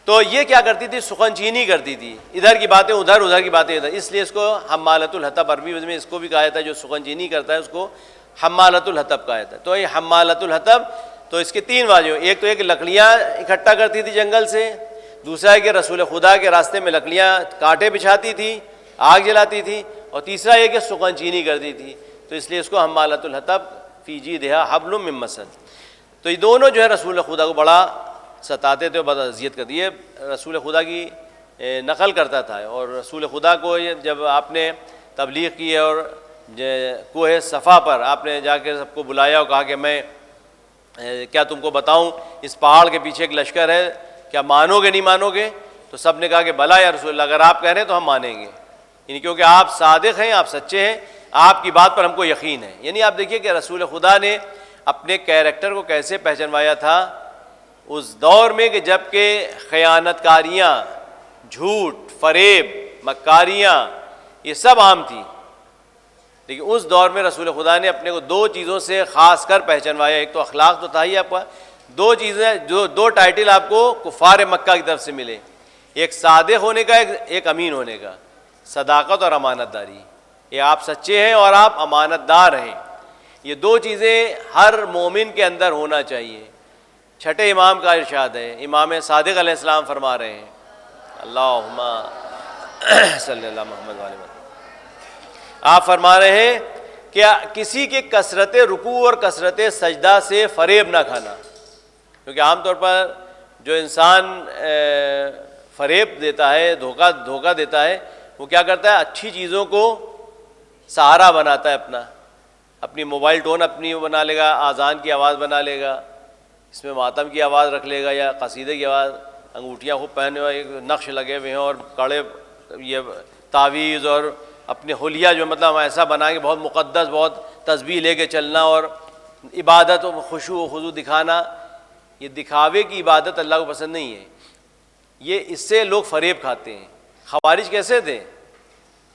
تو یہ کیا کرتی تھی؟ سخن چینی کرتی تھی، ادھر کی باتیں ادھر، ادھر کی باتیں ادھر. اس لیے اس کو حمالۃ الحطب، عربی میں اس کو بھی کہا جاتا ہے جو سخن چینی کرتا ہے اس کو حمالۃ الحطب کہا جاتا ہے. تو یہ حمالۃ الحطب، تو اس کے تین واجب، ایک تو ایک لکڑیاں اکٹھا کرتی تھی جنگل سے، دوسرا ہے کہ رسول خدا کے راستے میں لکڑیاں کانٹے بچھاتی تھی، آگ جلاتی تھی، اور تیسرا یہ کہ سخن چینی کرتی تھی. تو اس لیے اس کو حمالۃ الحطب فی جیدھا حبل من مسد. تو یہ دونوں جو ہے رسول خدا کو بڑا ستاتے تھے اور بڑا اذیت کرتے. یہ رسول خدا کی نقل کرتا تھا. اور رسول خدا کو جب آپ نے تبلیغ کی اور کوہ صفا پر آپ نے جا کے سب کو بلایا اور کہا کہ میں کیا تم کو بتاؤں اس پہاڑ کے پیچھے ایک لشکر ہے، کیا مانو گے نہیں مانو گے؟ تو سب نے کہا کہ بھلا یا رسول اللہ، اگر آپ کہہ رہے ہیں تو ہم مانیں گے. یعنی کیونکہ آپ صادق ہیں، آپ سچے ہیں، آپ کی بات پر ہم کو یقین ہے. یعنی آپ دیکھیے کہ رسول خدا نے اپنے کیریکٹر کو کیسے پہچانوایا تھا اس دور میں کہ جب کہ خیانت کاریاں، جھوٹ، فریب، مکاریاں یہ سب عام تھی. لیکن اس دور میں رسول خدا نے اپنے کو دو چیزوں سے خاص کر پہچانوایا. ایک تو اخلاق تو تھا ہی آپ کا، دو چیزیں، جو دو ٹائٹل آپ کو کفار مکہ کی طرف سے ملے، ایک صادق ہونے کا، ایک امین ہونے کا. صداقت اور امانت داری، یہ آپ سچے ہیں اور آپ امانت دار ہیں. یہ دو چیزیں ہر مومن کے اندر ہونا چاہیے. چھٹے امام کا ارشاد ہے، امام صادق علیہ السلام فرما رہے ہیں، اللہم صلی اللہ محمد علیہ وسلم، آپ فرما رہے ہیں کہ کسی کے کثرت رکوع اور کثرت سجدہ سے فریب نہ کھانا. کیونکہ عام طور پر جو انسان فریب دیتا ہے، دھوکہ دیتا ہے، وہ کیا کرتا ہے؟ اچھی چیزوں کو سہارا بناتا ہے اپنی موبائل ٹون اپنی بنا لے گا، آذان کی آواز بنا لے گا، اس میں ماتم کی آواز رکھ لے گا یا قصیدے کی آواز، انگوٹھیاں خوب پہنے ہوئے، نقش لگے ہوئے ہیں اور کڑے، یہ تعویذ اور اپنے حلیہ جو مطلب ایسا بنائیں گے بہت مقدس، بہت تسبیح لے کے چلنا اور عبادت و خشوع و خضوع دکھانا. یہ دکھاوے کی عبادت اللہ کو پسند نہیں ہے. یہ اس سے لوگ فریب کھاتے ہیں. خوارج کیسے تھے؟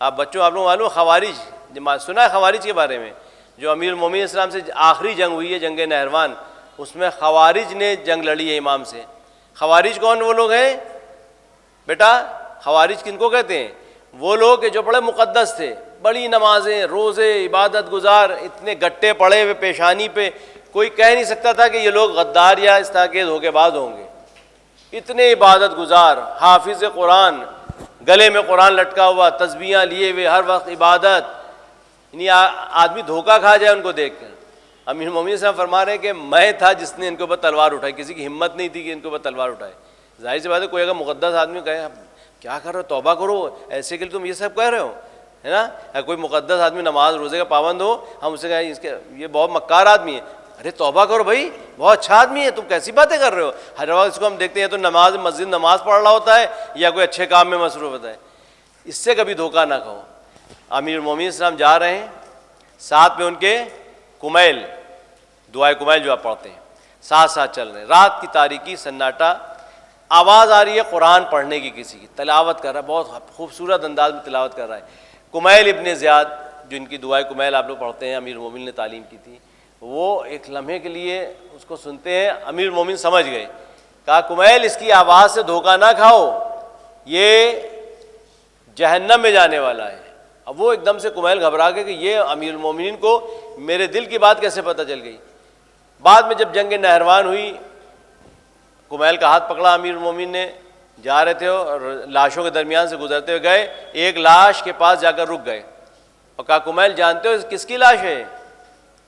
آپ بچوں، آپ لوگ معلوم خوارج سنا ہے خوارج کے بارے میں؟ جو امیر المومنین اسلام سے آخری جنگ ہوئی ہے، جنگ نہروان، اس میں خوارج نے جنگ لڑی ہے امام سے. خوارج کون وہ لوگ ہیں بیٹا؟ خوارج کن کو کہتے ہیں؟ وہ لوگ کہ جو بڑے مقدس تھے، بڑی نمازیں، روزے، عبادت گزار، اتنے گٹے پڑے ہوئے پیشانی پہ، کوئی کہہ نہیں سکتا تھا کہ یہ لوگ غدار یا اس طرح کے دھوکے باز ہوں گے. اتنے عبادت گزار، حافظ قرآن، گلے میں قرآن لٹکا ہوا، تسبیحاں لیے ہوئے، ہر وقت عبادت. یعنی آدمی دھوکہ کھا جائے ان کو دیکھ کر. امیر المومنین صاحب فرما رہے ہیں کہ میں تھا جس نے ان کے اوپر تلوار اٹھائی، کسی کی ہمت نہیں تھی کہ ان کے اوپر تلوار اٹھائے. ظاہر سی بات ہے کوئی اگر مقدس آدمی کہے کیا کر رہے ہو, توبہ کرو, ایسے کے لیے تم یہ سب کہہ رہے ہو, ہے نا. کوئی مقدس آدمی نماز روزے کا پابند ہو, ہم اسے کہیں اس کے یہ بہت مکار آدمی ہے, ارے توبہ کرو بھائی, بہت اچھا آدمی ہے, تم کیسی باتیں کر رہے ہو. ہر وقت اس کو ہم دیکھتے ہیں تو نماز مسجد نماز پڑھ رہا ہوتا ہے یا کوئی اچھے کام میں مصروف ہوتا ہے. اس سے کبھی دھوکہ نہ کھاؤ. امیر المومنین السلام جا رہے ہیں, ساتھ میں ان کے کمیل, دعائے کمیل جو آپ پڑھتے ہیں, ساتھ ساتھ چل رہے ہیں. رات کی تاریکی, سناٹا, آواز آ رہی ہے قرآن پڑھنے کی, کسی کی تلاوت کر رہا ہے, بہت خوبصورت انداز میں تلاوت کر رہا ہے. کمیل ابن زیاد, جن کی دعائے کمیل آپ لوگ پڑھتے ہیں, امیر المومنین نے تعلیم کی تھی, وہ ایک لمحے کے لیے اس کو سنتے ہیں. امیر المومنین سمجھ گئے, کہا کمیل اس کی آواز سے دھوکہ نہ کھاؤ, یہ جہنم میں جانے والا ہے. اب وہ ایک دم سے کمیل گھبرا گئے کہ یہ امیر المومنین کو میرے دل کی بات کیسے پتہ چل گئی. بعد میں جب جنگ نہروان ہوئی, کمیل کا ہاتھ پکڑا امیر المومنین نے, جا رہے تھے اور لاشوں کے درمیان سے گزرتے ہوئے گئے, ایک لاش کے پاس جا کر رک گئے اور کہا کمیل جانتے ہو کس کی لاش ہے؟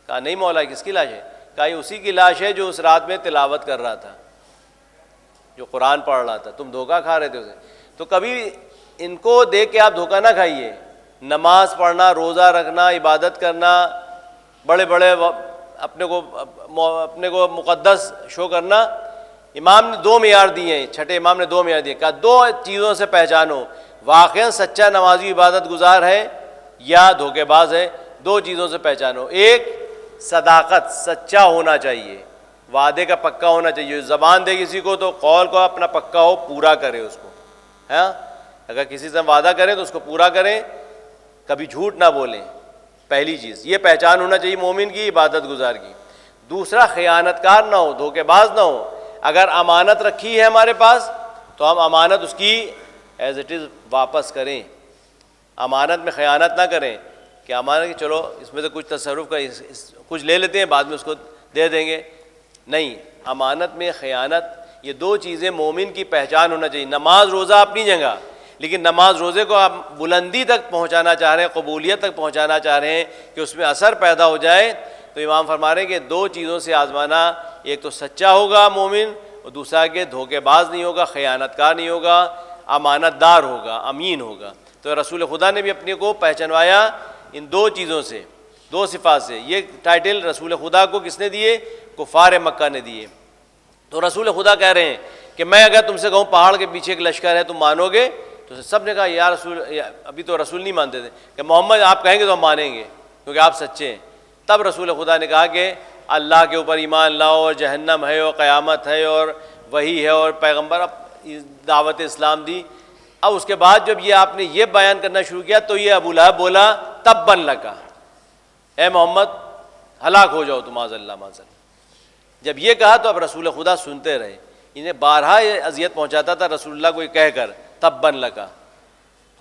کہا نہیں مولا, کس کی لاش ہے؟ کہا یہ اسی کی لاش ہے جو اس رات میں تلاوت کر رہا تھا, جو قرآن پڑھ رہا تھا, تم دھوکہ کھا رہے تھے اسے. تو کبھی ان کو دیکھ کے آپ دھوکہ نہ کھائیے. نماز پڑھنا, روزہ رکھنا, عبادت کرنا, بڑے بڑے اپنے کو مقدس شو کرنا, امام نے 2 معیار دیے ہیں, چھٹے امام نے 2 معیار دیے. کہا 2 چیزوں سے پہچانو واقعا سچا نمازی عبادت گزار ہے یا دھوکے باز ہے. 2 چیزوں سے پہچانو. ایک, صداقت, سچا ہونا چاہیے, وعدے کا پکا ہونا چاہیے. زبان دے کسی کو تو قول کو اپنا پکا ہو, پورا کرے اس کو. ہاں, اگر کسی سے وعدہ کریں تو اس کو پورا کریں, کبھی جھوٹ نہ بولیں. پہلی چیز یہ پہچان ہونا چاہیے مومن کی, عبادت گزار کی. دوسرا, خیانت کار نہ ہو, دھوکے باز نہ ہو. اگر امانت رکھی ہے ہمارے پاس تو ہم امانت اس کی ایز اٹ از واپس کریں. امانت میں خیانت نہ کریں کہ امانت کی چلو اس میں سے کچھ تصرف کا کچھ لے لیتے ہیں, بعد میں اس کو دے دیں گے. نہیں, امانت میں خیانت, یہ 2 چیزیں مومن کی پہچان ہونا چاہیے. نماز روزہ اپنی جگہ, لیکن نماز روزے کو آپ بلندی تک پہنچانا چاہ رہے ہیں, قبولیت تک پہنچانا چاہ رہے ہیں کہ اس میں اثر پیدا ہو جائے, تو امام فرما رہے ہیں کہ 2 چیزوں سے آزمانا. ایک تو سچا ہوگا مومن, اور دوسرا کہ دھوکے باز نہیں ہوگا, خیانت کار نہیں ہوگا, امانت دار ہوگا, امین ہوگا. تو رسول خدا نے بھی اپنے کو پہچنوایا ان 2 چیزوں سے, 2 صفات سے. یہ ٹائٹل رسول خدا کو کس نے دیے؟ کفار مکہ نے دیے. تو رسول خدا کہہ رہے ہیں کہ میں اگر تم سے کہوں پہاڑ کے پیچھے ایک لشکر ہے, تم مانو گے؟ تو سب نے کہا یا رسول, ابھی تو رسول نہیں مانتے تھے, کہ محمد آپ کہیں گے تو ہم مانیں گے کیونکہ آپ سچے ہیں. تب رسول خدا نے کہا کہ اللہ کے اوپر ایمان لاؤ, اور جہنم ہے, اور قیامت ہے, اور وہی ہے, اور پیغمبر, دعوت اسلام دی. اب اس کے بعد جب یہ آپ نے یہ بیان کرنا شروع کیا تو یہ ابو لہب بولا تبا لکا, اے محمد ہلاک ہو جاؤ تو معاذ اللہ معاذ اللہ. جب یہ کہا تو اب رسول خدا سنتے رہے. انہیں بارہا یہ اذیت پہنچاتا تھا رسول اللہ کو یہ کہہ کر تبا لکا,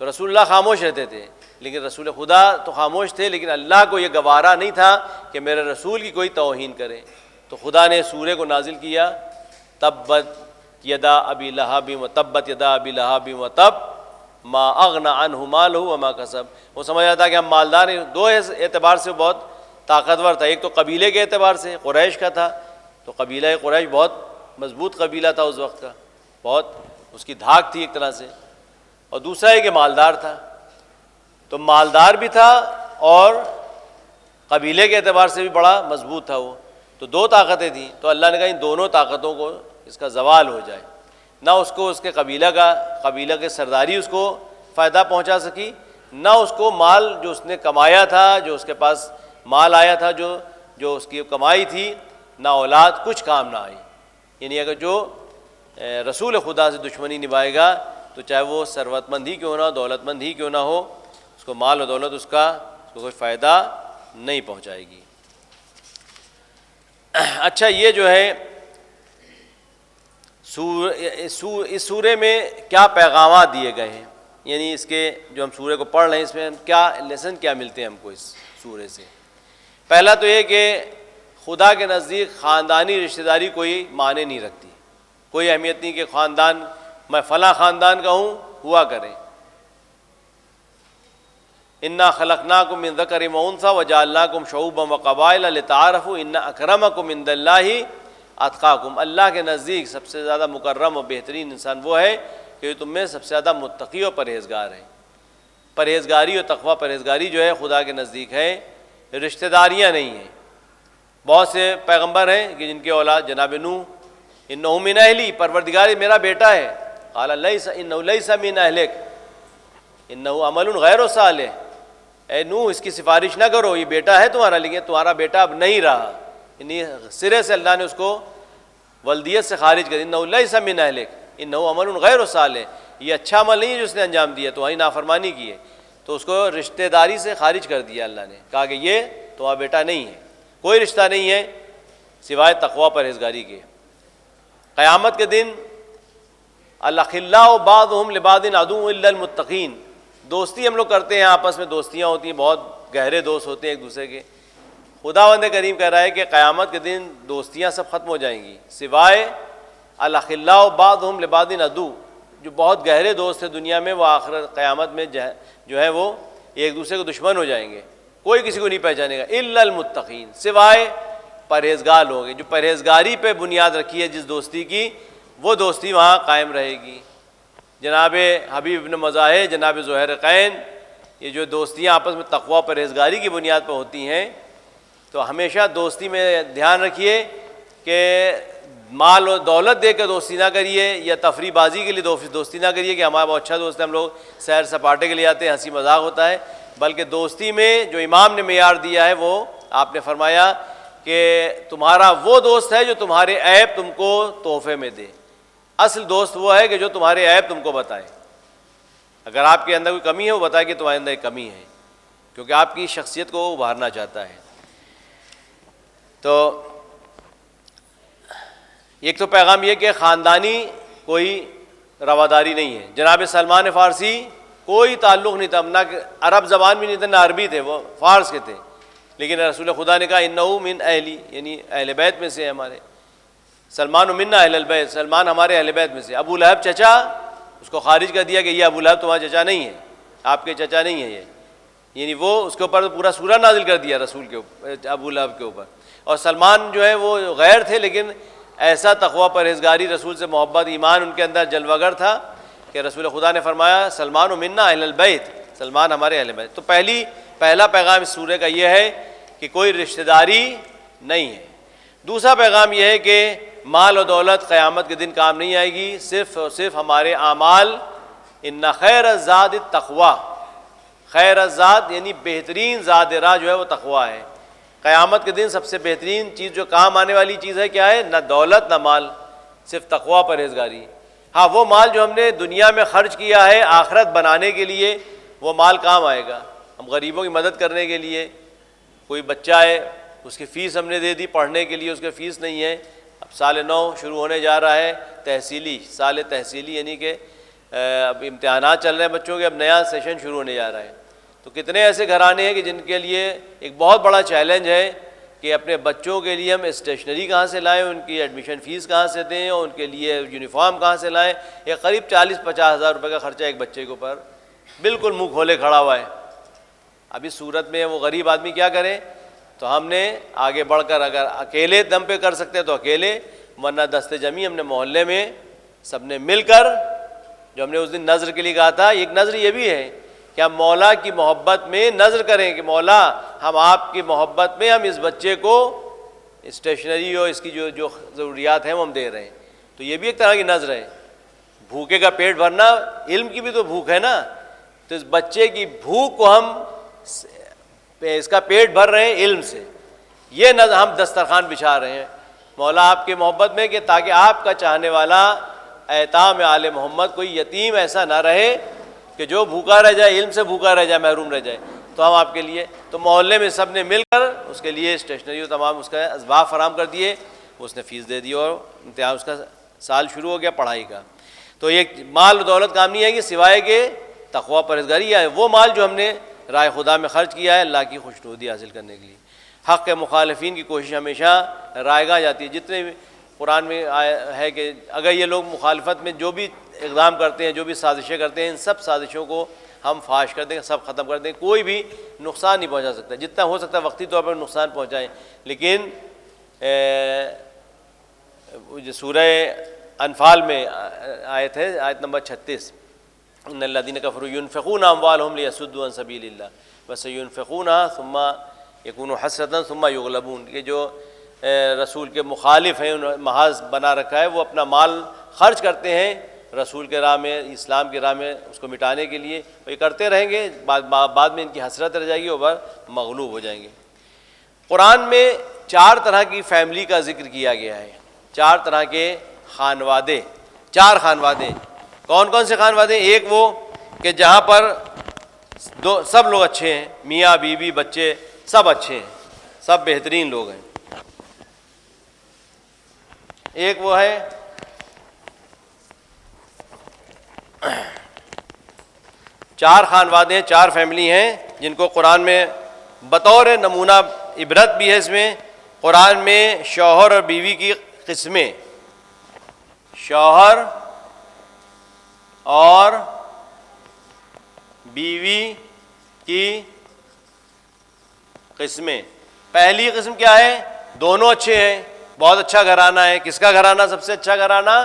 تو رسول اللہ خاموش رہتے تھے. لیکن رسول خدا تو خاموش تھے, لیکن اللہ کو یہ گوارا نہیں تھا کہ میرے رسول کی کوئی توہین کرے. تو خدا نے سورہ کو نازل کیا, تبت یدا ابی لہب و تبت یدا ابی لہب و تب ما اغنى عنہ مالہ وما کسب. وہ سمجھ آتا کہ ہم مالدار ہیں. 2 اعتبار سے بہت طاقتور تھا. ایک تو قبیلے کے اعتبار سے, قریش کا تھا, تو قبیلہ قریش بہت مضبوط قبیلہ تھا اس وقت کا, بہت اس کی دھاک تھی ایک طرح سے. اور دوسرا ہے کہ مالدار تھا, تو مالدار بھی تھا اور قبیلے کے اعتبار سے بھی بڑا مضبوط تھا وہ. تو 2 طاقتیں تھیں. تو اللہ نے کہا ان دونوں طاقتوں کو اس کا زوال ہو جائے. نہ اس کو اس کے قبیلہ کے سرداری اس کو فائدہ پہنچا سکی, نہ اس کو مال جو اس نے کمایا تھا, جو اس کے پاس مال آیا تھا, جو اس کی کمائی تھی, نہ اولاد, کچھ کام نہ آئی. یعنی اگر جو رسول خدا سے دشمنی نبھائے گا تو چاہے وہ ثروت مند ہی کیوں نہ ہو, دولت مند ہی کیوں نہ ہو, اس کو مال و دولت اس کو کوئی فائدہ نہیں پہنچائے گی. اچھا, یہ جو ہے اس سورے میں کیا پیغامات دیے گئے ہیں, یعنی اس کے جو ہم سورے کو پڑھ رہے ہیں اس میں کیا لیسن کیا ملتے ہیں ہم کو اس سورے سے. پہلا تو یہ کہ خدا کے نزدیک خاندانی رشتہ داری کوئی معنی نہیں رکھتی, کوئی اہمیت نہیں کہ خاندان میں فلاں خاندان کا ہوں, ہوا کریں. انا خلقناکم من ذکر و انثی وجعلناکم شعوبا وقبائل لتعارفوا ان اکرمکم عند اللہ اتقاکم. اللہ کے نزدیک سب سے زیادہ مکرم اور بہترین انسان وہ ہے کہ تم میں سب سے زیادہ متقی اور پرہیزگار ہیں۔ پرہیزگاری اور تقویٰ، پرہیزگاری جو ہے خدا کے نزدیک ہے، رشتہ داریاں نہیں ہیں۔ بہت سے پیغمبر ہیں کہ جن کے اولاد، جناب نوح، انہ من اہلی، پروردگار میرا بیٹا ہے، قال لیس انہ لیس من اہلک انہ عمل غیر صالح، اے نوح اس کی سفارش نہ کرو، یہ بیٹا ہے تمہارا لیکن تمہارا بیٹا اب نہیں رہا، یعنی سرے سے اللہ نے اس کو ولدیت سے خارج کر دیا، انہ لیس من اہلک انہ عمل غیر صالح، یہ اچھا عمل نہیں ہے جو اس نے انجام دیا، تمہاری نافرمانی کی ہے، تو اس کو رشتہ داری سے خارج کر دیا اللہ نے، کہا کہ یہ تمہارا بیٹا نہیں ہے، کوئی رشتہ نہیں ہے سوائے تقویٰ پرہیزگاری کے۔ قیامت کے دن الاخلاء بعضهم لبعض عدو الا المتقین، دوستی ہم لوگ کرتے ہیں، آپس میں دوستیاں ہوتی ہیں، بہت گہرے دوست ہوتے ہیں ایک دوسرے کے، خداوند کریم کہہ رہا ہے کہ قیامت کے دن دوستیاں سب ختم ہو جائیں گی سوائے الاخلاء بعضهم لبعض عدو، جو بہت گہرے دوست ہیں دنیا میں، وہ آخرت قیامت میں جو ہے وہ ایک دوسرے کو دشمن ہو جائیں گے، کوئی کسی کو نہیں پہچانے گا، الا المتقین، سوائے پرہیزگار لوگ ہیں، جو پرہیزگاری پہ بنیاد رکھی ہے جس دوستی کی، وہ دوستی وہاں قائم رہے گی۔ جناب حبیب بن مزاحم، جناب زہیرقین، یہ جو دوستیاں آپس میں تقویٰ پرہیزگاری کی بنیاد پر ہوتی ہیں، تو ہمیشہ دوستی میں دھیان رکھیے کہ مال و دولت دے کے دوستی نہ کریے، یا تفریح بازی کے لیے دوستی نہ کریے کہ ہمارا بہت اچھا دوست ہے، ہم لوگ سیر سپاٹے کے لیے آتے ہیں، ہنسی مذاق ہوتا ہے، بلکہ دوستی میں جو امام نے معیار دیا ہے وہ آپ نے فرمایا کہ تمہارا وہ دوست ہے جو تمہارے عیب تم کو تحفے میں دے، اصل دوست وہ ہے کہ جو تمہارے عیب تم کو بتائے، اگر آپ کے اندر کوئی کمی ہے وہ بتائے کہ تمہارے اندر ایک کمی ہے، کیونکہ آپ کی شخصیت کو ابھارنا چاہتا ہے۔ تو ایک تو پیغام یہ کہ خاندانی کوئی رواداری نہیں ہے۔ جناب سلمان فارسی کوئی تعلق نہیں تھا، نہ عرب زبان بھی نہیں تھا، نہ عربی تھے، وہ فارس کے تھے، لیکن رسول خدا نے کہا انہو من اہلی، یعنی اہل بیت میں سے ہے ہمارے، سلمان منا اہل البیت، سلمان ہمارے اہل بیت میں سے۔ ابو لہب چچا، اس کو خارج کر دیا کہ یہ ابو لہب تمہارا چچا نہیں ہے، آپ کے چچا نہیں ہے یہ، یعنی وہ اس کے اوپر پورا سورہ نازل کر دیا رسول کے اوپر، ابو لہب کے اوپر۔ اور سلمان جو ہے وہ غیر تھے، لیکن ایسا تقویٰ پرہیزگاری، رسول سے محبت، ایمان ان کے اندر جلوہ گر تھا کہ رسول خدا نے فرمایا سلمان منا اہل البیت، سلمان ہمارے اہل بیت۔ تو پہلا پیغام اس سورہ کا یہ ہے کہ کوئی رشتہ داری نہیں ہے۔ دوسرا پیغام یہ ہے کہ مال و دولت قیامت کے دن کام نہیں آئے گی، صرف اور صرف ہمارے اعمال۔ ان خیر الزاد التقوی، خیر الزاد یعنی بہترین زاد راہ جو ہے وہ تقویٰ ہے۔ قیامت کے دن سب سے بہترین چیز جو کام آنے والی چیز ہے کیا ہے؟ نہ دولت نہ مال، صرف تقویٰ پرہیزگاری۔ ہاں وہ مال جو ہم نے دنیا میں خرچ کیا ہے آخرت بنانے کے لیے، وہ مال کام آئے گا۔ ہم غریبوں کی مدد کرنے کے لیے، کوئی بچہ ہے اس کی فیس ہم نے دے دی پڑھنے کے لیے، اس کی فیس نہیں ہے، اب سال 9 شروع ہونے جا رہا ہے، تحصیلی سال تحصیلی، یعنی کہ اب امتحانات چل رہے ہیں بچوں کے، اب نیا سیشن شروع ہونے جا رہا ہے، تو کتنے ایسے گھرانے ہیں کہ جن کے لیے ایک بہت بڑا چیلنج ہے کہ اپنے بچوں کے لیے ہم اسٹیشنری کہاں سے لائیں، ان کی ایڈمیشن فیس کہاں سے دیں، اور ان کے لیے یونیفارم کہاں سے لائیں۔ یہ قریب 40-50 ہزار روپے کا خرچہ ایک بچے کے اوپر، بالکل منہ کھولے کھڑا ہوا ہے۔ اب اس صورت میں وہ غریب آدمی کیا کرے؟ تو ہم نے آگے بڑھ کر اگر اکیلے دم پہ کر سکتے تو اکیلے، ورنہ دست جمعی ہم نے محلے میں سب نے مل کر، جو ہم نے اس دن نذر کے لیے کہا تھا، ایک نذر یہ بھی ہے کہ ہم مولا کی محبت میں نذر کریں کہ مولا ہم آپ کی محبت میں ہم اس بچے کو اسٹیشنری اور اس کی جو ضروریات ہیں وہ ہم دے رہے ہیں۔ تو یہ بھی ایک طرح کی نذر ہے۔ بھوکے کا پیٹ بھرنا، علم کی بھی تو بھوک ہے نا، تو اس بچے کی بھوک کو ہم اس کا پیٹ بھر رہے ہیں علم سے، یہ نذر ہم دسترخوان بچھا رہے ہیں مولا آپ کی محبت میں، کہ تاکہ آپ کا چاہنے والا ایتام آل محمد کوئی یتیم ایسا نہ رہے کہ جو بھوکا رہ جائے، علم سے بھوکا رہ جائے، محروم رہ جائے۔ تو ہم آپ کے لیے، تو محلے میں سب نے مل کر اس کے لیے اسٹیشنری و تمام اس کا اسباب فراہم کر دیے، اس نے فیس دے دی اور امتحان اس کا سال شروع ہو گیا پڑھائی کا۔ تو یہ مال و دولت کام نہیں آئے گی سوائے کہ تقویٰ پرہیزگاری ہے، وہ مال جو ہم نے رائے خدا میں خرچ کیا ہے اللہ کی خوشنودی حاصل کرنے کے لیے۔ حق کے مخالفین کی کوشش ہمیشہ رائے گاہ جاتی ہے۔ جتنے بھی قرآن میں ہے کہ اگر یہ لوگ مخالفت میں جو بھی اقدام کرتے ہیں، جو بھی سازشیں کرتے ہیں، ان سب سازشوں کو ہم فاش کر دیں گے، سب ختم کر دیں گے، کوئی بھی نقصان نہیں پہنچا سکتا، جتنا ہو سکتا ہے وقتی طور پر نقصان پہنچائیں۔ لیکن سورہ انفال میں آیت ہے، آیت نمبر 36، ان الذین کفروا ينفقون اموالهم لیصدوا عن سبیل اللہ وسینفقونها ثم یکون حسرۃ ثم یغلبون، کہ جو رسول کے مخالف ہیں، انہوں نے محاذ بنا رکھا ہے، وہ اپنا مال خرچ کرتے ہیں رسول کے راہ میں، اسلام کی راہ میں اس کو مٹانے کے لیے، وہ یہ کرتے رہیں گے، بعد میں ان کی حسرت رہ جائے گی اور مغلوب ہو جائیں گے۔ قرآن میں 4 طرح کی فیملی کا ذکر کیا گیا ہے، 4 طرح کے خانوادے، 4 خانوادے۔ کون کون سے خانوادے؟ ایک وہ کہ جہاں پر سب لوگ اچھے ہیں، میاں بیوی بچے سب اچھے ہیں، سب بہترین لوگ ہیں۔ ایک وہ ہے چار خانوادے ہیں، 4 فیملی ہیں جن کو قرآن میں بطور نمونہ عبرت بھی ہے۔ اس میں قرآن میں شوہر اور بیوی کی قسمیں، شوہر اور بیوی کی قسمیں۔ پہلی قسم کیا ہے؟ دونوں اچھے ہیں، بہت اچھا گھرانہ ہے۔ کس کا گھرانہ سب سے اچھا گھرانہ؟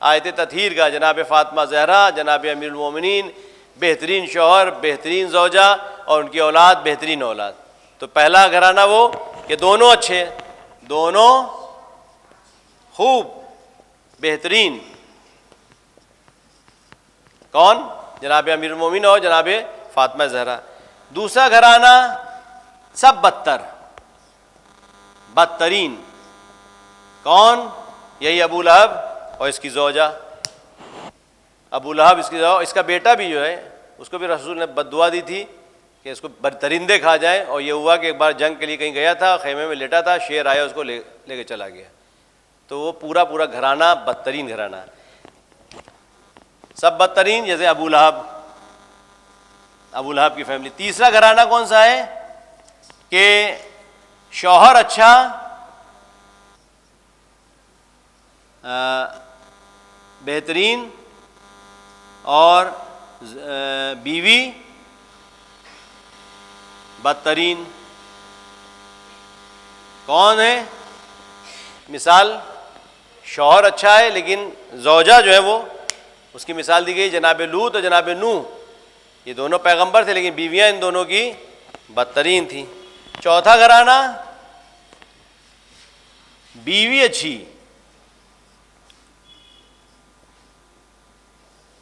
آیت تطہیر کا، جناب فاطمہ زہرا، جناب امیر المومنین، بہترین شوہر، بہترین زوجہ اور ان کی اولاد بہترین اولاد۔ تو پہلا گھرانہ وہ کہ دونوں اچھے، دونوں خوب بہترین۔ کون؟ جناب امیر المومنین اور جناب فاطمہ زہرا۔ دوسرا گھرانہ سب بدترین۔ کون؟ یہی ابو لہب اور اس کی زوجہ، ابو لہب اس کی زوجہ، اس کا بیٹا بھی جو ہے اس کو بھی رسول نے بد دعا دی تھی کہ اس کو درندے کھا جائیں، اور یہ ہوا کہ ایک بار جنگ کے لیے کہیں گیا تھا، خیمے میں لیٹا تھا، شیر آیا اس کو لے کے چلا گیا۔ تو وہ پورا گھرانہ بدترین گھرانہ، سب بدترین، جیسے ابو لہب کی فیملی۔ تیسرا گھرانہ کون سا ہے؟ کہ شوہر اچھا، بہترین، اور بیوی بدترین۔ کون ہے؟ مثال، شوہر اچھا ہے لیکن زوجہ جو ہے وہ، اس کی مثال دی گئی جناب لوط اور جناب نوح، یہ دونوں پیغمبر تھے لیکن بیویاں ان دونوں کی بدترین تھیں۔ چوتھا گھرانہ، بیوی اچھی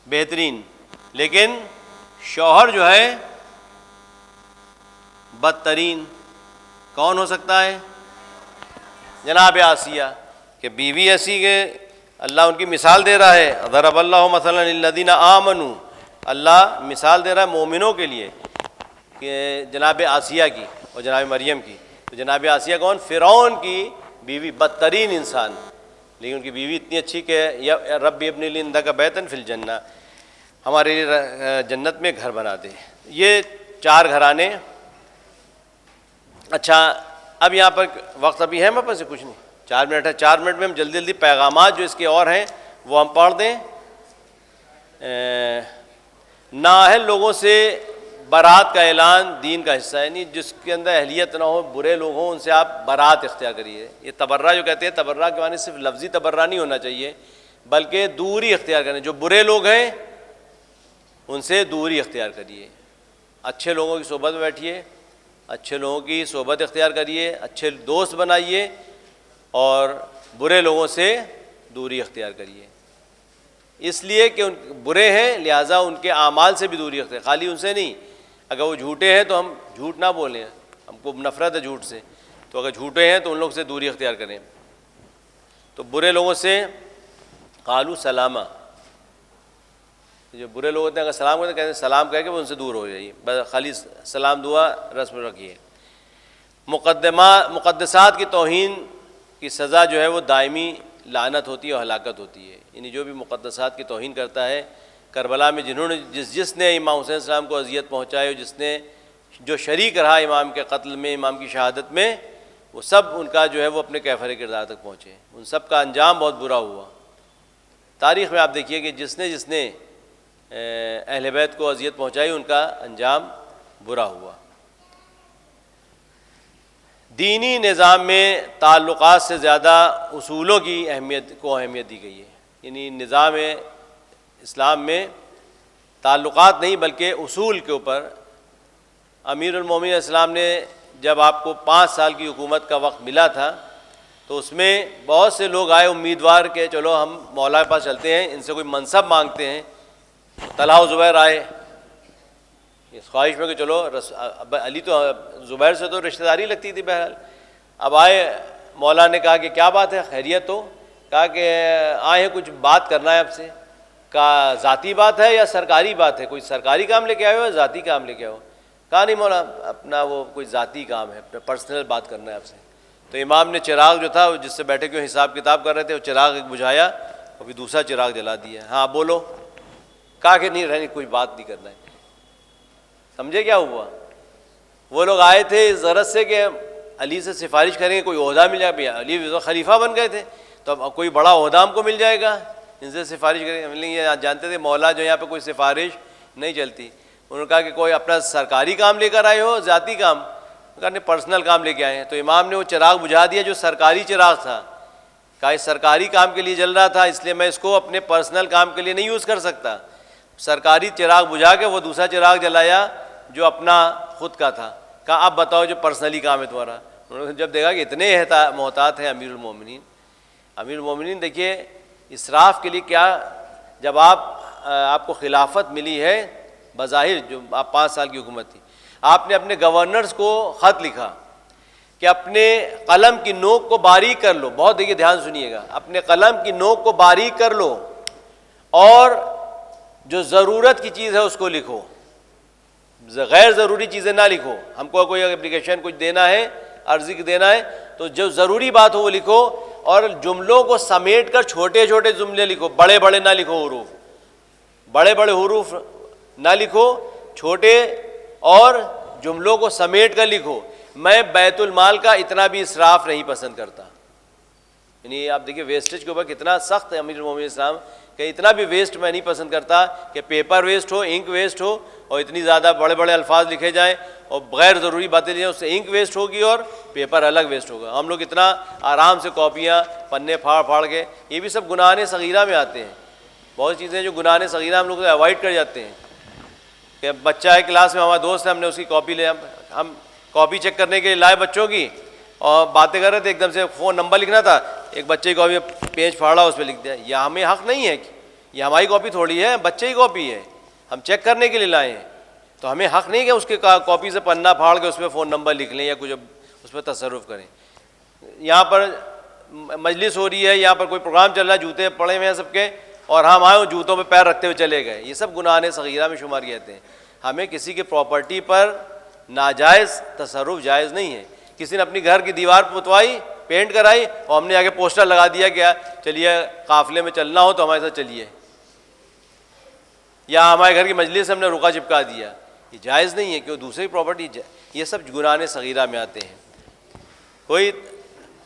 بہترین لیکن شوہر جو ہے بدترین۔ کون ہو سکتا ہے؟ جناب آسیہ، کہ بیوی ایسی کہ اللہ ان کی مثال دے رہا ہے، ضرب اللہ مثلا للذین آمنوا، اللہ مثال دے رہا ہے مومنوں کے لیے، کہ جناب آسیہ کی اور جناب مریم کی۔ تو جناب آسیہ کون؟ فرعون کی بیوی، بدترین انسان، لیکن ان کی بیوی اتنی اچھی کہ رب ابن لی عندک بیتا فی الجنہ، ہمارے لیے جنت میں گھر بنا دے۔ یہ 4 گھرانے۔ اچھا، اب یہاں پر وقت ابھی ہے میرے پاس، کچھ نہیں، 4 منٹ ہے، 4 منٹ میں ہم جلدی جلدی پیغامات جو اس کے اور ہیں وہ ہم پڑھ دیں۔ نااہل لوگوں سے برات کا اعلان دین کا حصہ ہے، یعنی جس کے اندر اہلیت نہ ہو، برے لوگ ہوں، ان سے آپ برات اختیار کریے۔ یہ تبرہ جو کہتے ہیں، تبرہ کے معنی صرف لفظی تبرہ نہیں ہونا چاہیے، بلکہ دوری اختیار کریں۔ جو برے لوگ ہیں ان سے دوری اختیار کریے، اچھے لوگوں کی صحبت میں بیٹھیے، اچھے لوگوں کی صحبت اختیار کریے، اچھے دوست بنائیے، اور برے لوگوں سے دوری اختیار کریے، اس لیے کہ ان برے ہیں لہٰذا ان کے اعمال سے بھی دوری اختیار، خالی ان سے نہیں۔ اگر وہ جھوٹے ہیں تو ہم جھوٹ نہ بولیں، ہم کو نفرت ہے جھوٹ سے، تو اگر جھوٹے ہیں تو ان لوگوں سے دوری اختیار کریں۔ تو برے لوگوں سے قالوا سلامہ، جو برے لوگ ہوتے ہیں اگر سلام کرتے ہیں کہتے ہیں سلام کہہ کے وہ ان سے دور ہو جائیے، بس خالی سلام دعا رسم رکھیے۔ مقدسات کی توہین کی سزا جو ہے وہ دائمی لعنت ہوتی ہے اور ہلاکت ہوتی ہے، یعنی جو بھی مقدسات کی توہین کرتا ہے، کربلا میں جنہوں نے جس نے امام حسین السلام کو اذیت پہنچائی، جس نے جو شریک رہا امام کے قتل میں، امام کی شہادت میں، وہ سب ان کا جو ہے وہ اپنے کیفر کردار تک پہنچے، ان سب کا انجام بہت برا ہوا۔ تاریخ میں آپ دیکھیے کہ جس نے اہل بیت کو اذیت پہنچائی ان کا انجام برا ہوا۔ دینی نظام میں تعلقات سے زیادہ اصولوں کی اہمیت دی گئی ہے. یعنی نظام اسلام میں تعلقات نہیں بلکہ اصول کے اوپر امیر المومنین اسلام نے جب آپ کو 5 سال کی حکومت کا وقت ملا تھا تو اس میں بہت سے لوگ آئے امیدوار کہ چلو ہم مولا کے پاس چلتے ہیں, ان سے کوئی منصب مانگتے ہیں. طلحہ و زبیر آئے اس خواہش میں کہ چلو علی تو زبیر سے تو رشتہ داری لگتی تھی. بہرحال اب آئے, مولا نے کہا کہ کیا بات ہے, خیریت ہو؟ کہا کہ آئے ہیں کچھ بات کرنا ہے آپ سے. کہا ذاتی بات ہے یا سرکاری بات ہے؟ کوئی سرکاری کام لے کے آئے ہو یا ذاتی کام لے کے آئے ہو؟ کہا نہیں مولا اپنا وہ کوئی ذاتی کام ہے, پرسنل بات کرنا ہے آپ سے. تو امام نے چراغ جو تھا جس سے بیٹھے کیوں حساب کتاب کر رہے تھے, وہ چراغ ایک بجھایا اور پھر دوسرا چراغ جلا دیا. ہاں بولو. کہا کہ نہیں رہنی, کوئی بات نہیں کرنا ہے. سمجھے کیا ہوا؟ وہ لوگ آئے تھے اس غرض سے کہ علی سے سفارش کریں گے, کوئی عہدہ مل جائے. علی خلیفہ بن گئے تھے تو اب کوئی بڑا عہدہ ہم کو مل جائے گا, ان سے سفارش کریں گے. یہ جانتے تھے مولا جو یہاں پہ کوئی سفارش نہیں چلتی. انہوں نے کہا کہ کوئی اپنا سرکاری کام لے کر آئے ہو ذاتی کام؟ کہا نہیں پرسنل کام لے کے آئے ہیں. تو امام نے وہ چراغ بجھا دیا جو سرکاری چراغ تھا. کہا یہ سرکاری کام کے لیے جل رہا تھا, اس لیے میں اس کو اپنے پرسنل کام کے لیے نہیں یوز کر سکتا. سرکاری چراغ بجھا کے وہ دوسرا چراغ جلایا جو اپنا خود کا تھا. کہا اب بتاؤ جو پرسنلی کام ہے تمہارا. انہوں نے جب دیکھا کہ اتنے محتاط ہیں امیر المومنین دیکھیے اسراف کے لیے کیا, جب آپ کو خلافت ملی ہے بظاہر جو آپ 5 سال کی حکومت تھی, آپ نے اپنے گورنرز کو خط لکھا کہ اپنے قلم کی نوک کو باریک کر لو. بہت دیکھیے دھیان سنیے گا, اپنے قلم کی نوک کو باریک کر لو اور جو ضرورت کی چیز ہے اس کو لکھو, غیر ضروری چیزیں نہ لکھو. ہم کو کوئی اپلیکیشن کچھ دینا ہے, عرضی دینا ہے تو جو ضروری بات ہو وہ لکھو, اور جملوں کو سمیٹ کر چھوٹے چھوٹے جملے لکھو, بڑے بڑے نہ لکھو حروف, بڑے بڑے حروف نہ لکھو, چھوٹے اور جملوں کو سمیٹ کر لکھو. میں بیت المال کا اتنا بھی اسراف نہیں پسند کرتا. یعنی آپ دیکھیں ویسٹیج کے اوپر کتنا سخت ہے امیر المومنین اسلام کہ اتنا بھی ویسٹ میں نہیں پسند کرتا کہ پیپر ویسٹ ہو, انک ویسٹ ہو اور اتنی زیادہ بڑے بڑے الفاظ لکھے جائیں اور غیر ضروری باتیں لکھیں, اس سے انک ویسٹ ہوگی اور پیپر الگ ویسٹ ہوگا. ہم لوگ اتنا آرام سے کاپیاں پنے پھاڑ پھاڑ کے, یہ بھی سب گناہ صغیرہ میں آتے ہیں. بہت چیزیں جو گناہ صغیرہ ہم لوگ اوائڈ کر جاتے ہیں. کہ بچہ ہے کلاس میں, ہمارا دوست ہے, ہم نے اس کی کاپی لے, ہم کاپی چیک کرنے کے لیے لائے بچوں کی اور باتیں کر رہے تھے, ایک دم سے فون نمبر لکھنا تھا, ایک بچے کی کاپی پیج پھاڑا اس پہ لکھ دیا. یہ ہمیں حق نہیں ہے, یہ ہماری کاپی تھوڑی ہے, بچے کی کاپی ہے, ہم چیک کرنے کے لیے لائے ہیں. تو ہمیں حق نہیں کہ اس کے کاپی سے پنا پھاڑ کے اس پہ فون نمبر لکھ لیں یا کچھ اس پہ تصرف کریں. یہاں پر مجلس ہو رہی ہے, یہاں پر کوئی پروگرام چل رہا ہے, جوتے پڑے ہوئے ہیں سب کے, اور ہم آئے جوتوں پہ پیر رکھتے ہوئے چلے گئے. یہ سب گناہ صغیرہ میں شمار کیے جاتے ہیں. ہمیں کسی کی پراپرٹی پر ناجائز تصرف جائز نہیں ہے. کسی نے اپنی گھر کی دیوار پتوائی, پینٹ کرائی اور ہم نے آگے پوسٹر لگا دیا کہ چلیے قافلے میں چلنا ہو تو ہمارے ساتھ چلیے, یا ہمارے گھر کی مجلس سے ہم نے رکا چپکا دیا, یہ جائز نہیں ہے کہ وہ دوسری پراپرٹی. یہ سب گناہ صغیرہ میں آتے ہیں. کوئی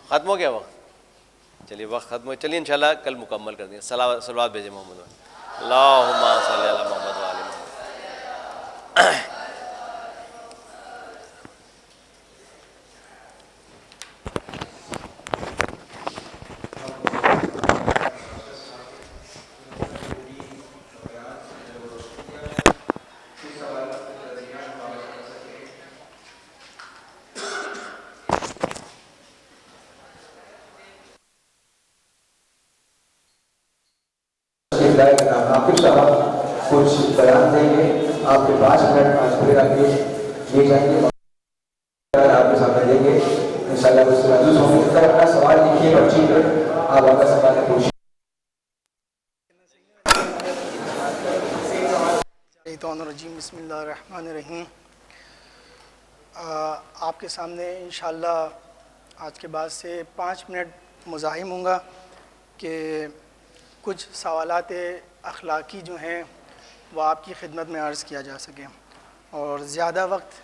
ختم ہو گیا وقت؟ چلیے وقت ختم ہو, چلیے انشاءاللہ کل مکمل کر دیں. صلوات بھیجیں محمد, اللہم صلی علی محمد و آل محمد. ناقص صاحب کچھ بیان دیں گے, آپ کے 5 منٹ کھلے رکھیے, یہ چاہیے آپ کے سامنے دیں گے انشاءاللہ. اس سے محسوس ہوں گے اپنا سوال لکھیے پرچی پہ, آپ آپ کا سوال پوچھیے. بسم اللہ الرحمن الرحیم. آپ کے سامنے انشاءاللہ آج کے بعد سے 5 منٹ مزاحم ہوں گا کہ کچھ سوالات اخلاقی جو ہیں وہ آپ کی خدمت میں عرض کیا جا سکے, اور زیادہ وقت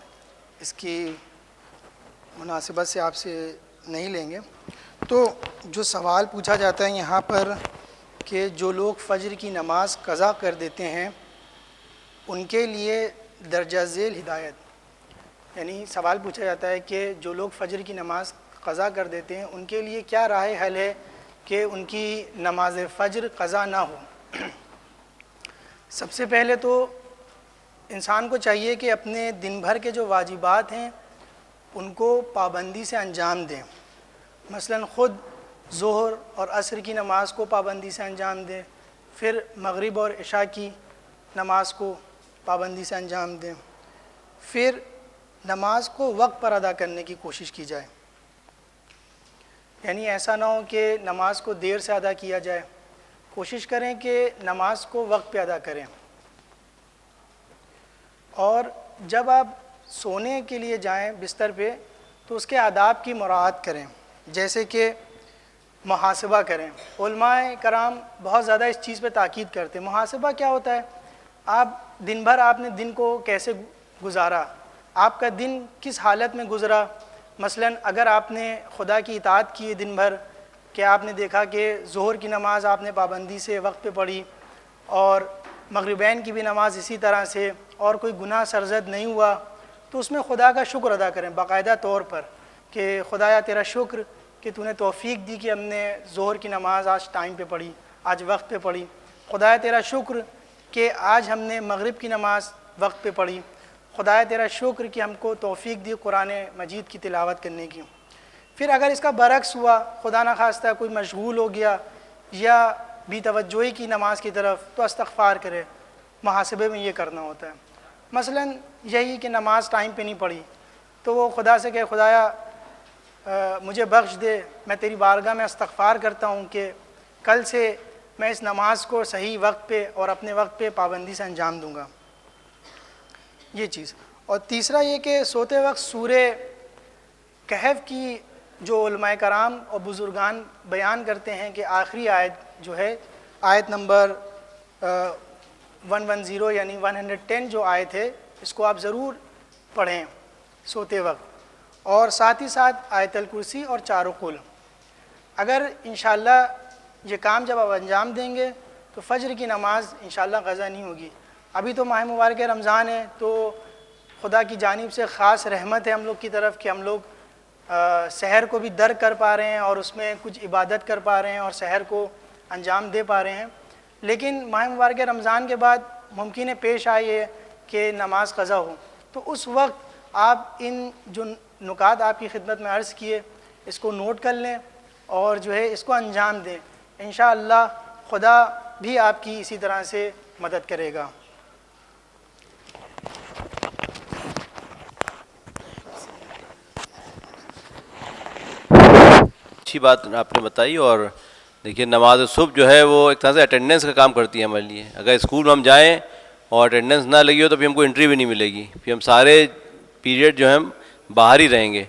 اس کی مناسبت سے آپ سے نہیں لیں گے. تو جو سوال پوچھا جاتا ہے یہاں پر کہ جو لوگ فجر کی نماز قضا کر دیتے ہیں ان کے لیے درجہ ذیل ہدایت یعنی سوال پوچھا جاتا ہے کہ جو لوگ فجر کی نماز قضا کر دیتے ہیں ان کے لیے کیا راہ حل ہے کہ ان کی نماز فجر قضا نہ ہو۔ سب سے پہلے تو انسان کو چاہیے کہ اپنے دن بھر کے جو واجبات ہیں ان کو پابندی سے انجام دیں۔ مثلاً خود ظہر اور عصر کی نماز کو پابندی سے انجام دیں، پھر مغرب اور عشاء کی نماز کو پابندی سے انجام دیں، پھر نماز کو وقت پر ادا کرنے کی کوشش کی جائے۔ یعنی ایسا نہ ہو کہ نماز کو دیر سے ادا کیا جائے، کوشش کریں کہ نماز کو وقت پہ ادا کریں۔ اور جب آپ سونے کے لیے جائیں بستر پہ تو اس کے آداب کی مراعات کریں، جیسے کہ محاسبہ کریں۔ علماء کرام بہت زیادہ اس چیز پہ تاکید کرتے ہیں۔ محاسبہ کیا ہوتا ہے؟ آپ دن بھر آپ نے دن کو کیسے گزارا، آپ کا دن کس حالت میں گزرا۔ مثلاً اگر آپ نے خدا کی اطاعت کی دن بھر، کہ آپ نے دیکھا کہ ظہر کی نماز آپ نے پابندی سے وقت پہ پڑھی اور مغربین کی بھی نماز اسی طرح سے، اور کوئی گناہ سرزد نہیں ہوا، تو اس میں خدا کا شکر ادا کریں باقاعدہ طور پر کہ خدایا تیرا شکر کہ تو نے توفیق دی کہ ہم نے ظہر کی نماز آج ٹائم پہ پڑھی، آج وقت پہ پڑھی۔ خدایا تیرا شکر کہ آج ہم نے مغرب کی نماز وقت پہ پڑھی۔ خدایا تیرا شکر کہ ہم کو توفیق دی قرآن مجید کی تلاوت کرنے کی۔ پھر اگر اس کا برعکس ہوا، خدا نخواستہ کوئی مشغول ہو گیا یا بے توجہی کی نماز کی طرف، تو استغفار کرے۔ محاسبے میں یہ کرنا ہوتا ہے۔ مثلاً یہی کہ نماز ٹائم پہ نہیں پڑھی تو وہ خدا سے کہ خدایا مجھے بخش دے، میں تیری بارگاہ میں استغفار کرتا ہوں کہ کل سے میں اس نماز کو صحیح وقت پہ اور اپنے وقت پہ پابندی سے انجام دوں گا، یہ چیز۔ اور تیسرا یہ کہ سوتے وقت سورہ کہف کی جو علماء کرام اور بزرگان بیان کرتے ہیں کہ آخری آیت جو ہے، آیت نمبر 110 یعنی 110 جو آیت ہے، اس کو آپ ضرور پڑھیں سوتے وقت، اور ساتھ ہی ساتھ آیت الکرسی اور چاروں قل۔ اگر انشاءاللہ یہ کام جب آپ انجام دیں گے تو فجر کی نماز انشاءاللہ قضا نہیں ہوگی۔ ابھی تو ماہ مبارک رمضان ہے، تو خدا کی جانب سے خاص رحمت ہے ہم لوگ کی طرف کہ ہم لوگ سحر کو بھی درک کر پا رہے ہیں اور اس میں کچھ عبادت کر پا رہے ہیں اور سحر کو انجام دے پا رہے ہیں۔ لیکن ماہ مبارک رمضان کے بعد ممکن ہے پیش آئے کہ نماز قضا ہو، تو اس وقت آپ ان جو نکات آپ کی خدمت میں عرض کیے اس کو نوٹ کر لیں اور جو ہے اس کو انجام دیں۔ انشاءاللہ خدا بھی آپ کی اسی طرح سے مدد کرے گا۔ اچھی بات آپ نے بتائی۔ اور دیکھیے نماز صبح جو ہے وہ ایک طرح سے اٹینڈنس کا کام کرتی ہے ہمارے لیے۔ اگر اسکول میں ہم جائیں اور اٹینڈنس نہ لگی ہو تو پھر ہم کو انٹری بھی نہیں ملے گی، پھر ہم سارے پیریڈ جو ہیں باہر ہی رہیں گے۔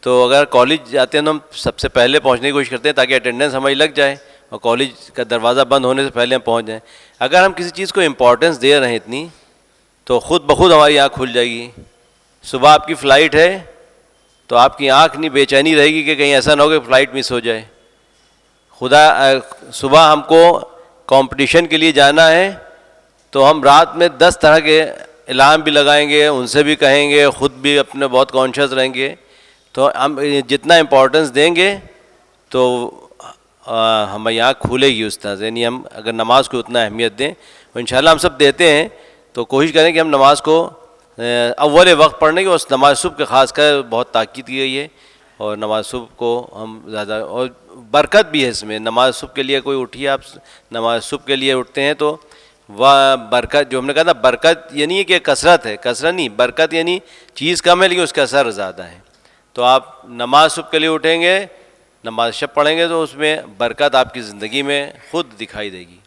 تو اگر کالج جاتے ہیں تو ہم سب سے پہلے پہنچنے کی کوشش کرتے ہیں تاکہ اٹینڈنس ہماری لگ جائے اور کالج کا دروازہ بند ہونے سے پہلے ہم پہنچ جائیں۔ اگر ہم کسی چیز کو امپورٹنس دے رہے ہیں اتنی، تو خود بخود ہماری آنکھ کھل جائے گی۔ صبح آپ کی فلائٹ ہے تو آپ کی آنکھ نہیں بے چینی رہے گی کہ کہیں ایسا نہ ہو کہ فلائٹ مس ہو جائے۔ صبح ہم کو کمپٹیشن کے لیے جانا ہے تو ہم رات میں 10 طرح کے الارم بھی لگائیں گے، ان سے بھی کہیں گے، خود بھی اپنے بہت کانشیس رہیں گے۔ تو ہم جتنا امپورٹنس دیں گے تو ہماری آنکھ کھولے گی اس طرح سے۔ یعنی ہم اگر نماز کو اتنا اہمیت دیں، اور انشاءاللہ ہم سب دیتے ہیں، تو کوشش کریں کہ ہم نماز کو اول وقت پڑھنے کی، اور نماز صبح کے خاص کر بہت تاکید کی گئی ہے۔ اور نماز صبح کو ہم زیادہ، اور برکت بھی ہے اس میں۔ نماز صبح کے لیے کوئی اٹھیے، آپ نماز صبح کے لیے اٹھتے ہیں تو وہ برکت، جو ہم نے کہا تھا برکت یعنی یہ کہ کثرت ہے، کثرت نہیں، برکت یعنی چیز کم ہے لیکن اس کا اثر زیادہ ہے۔ تو آپ نماز صبح کے لیے اٹھیں گے، نماز شب پڑھیں گے تو اس میں برکت آپ کی زندگی میں خود دکھائی دے گی۔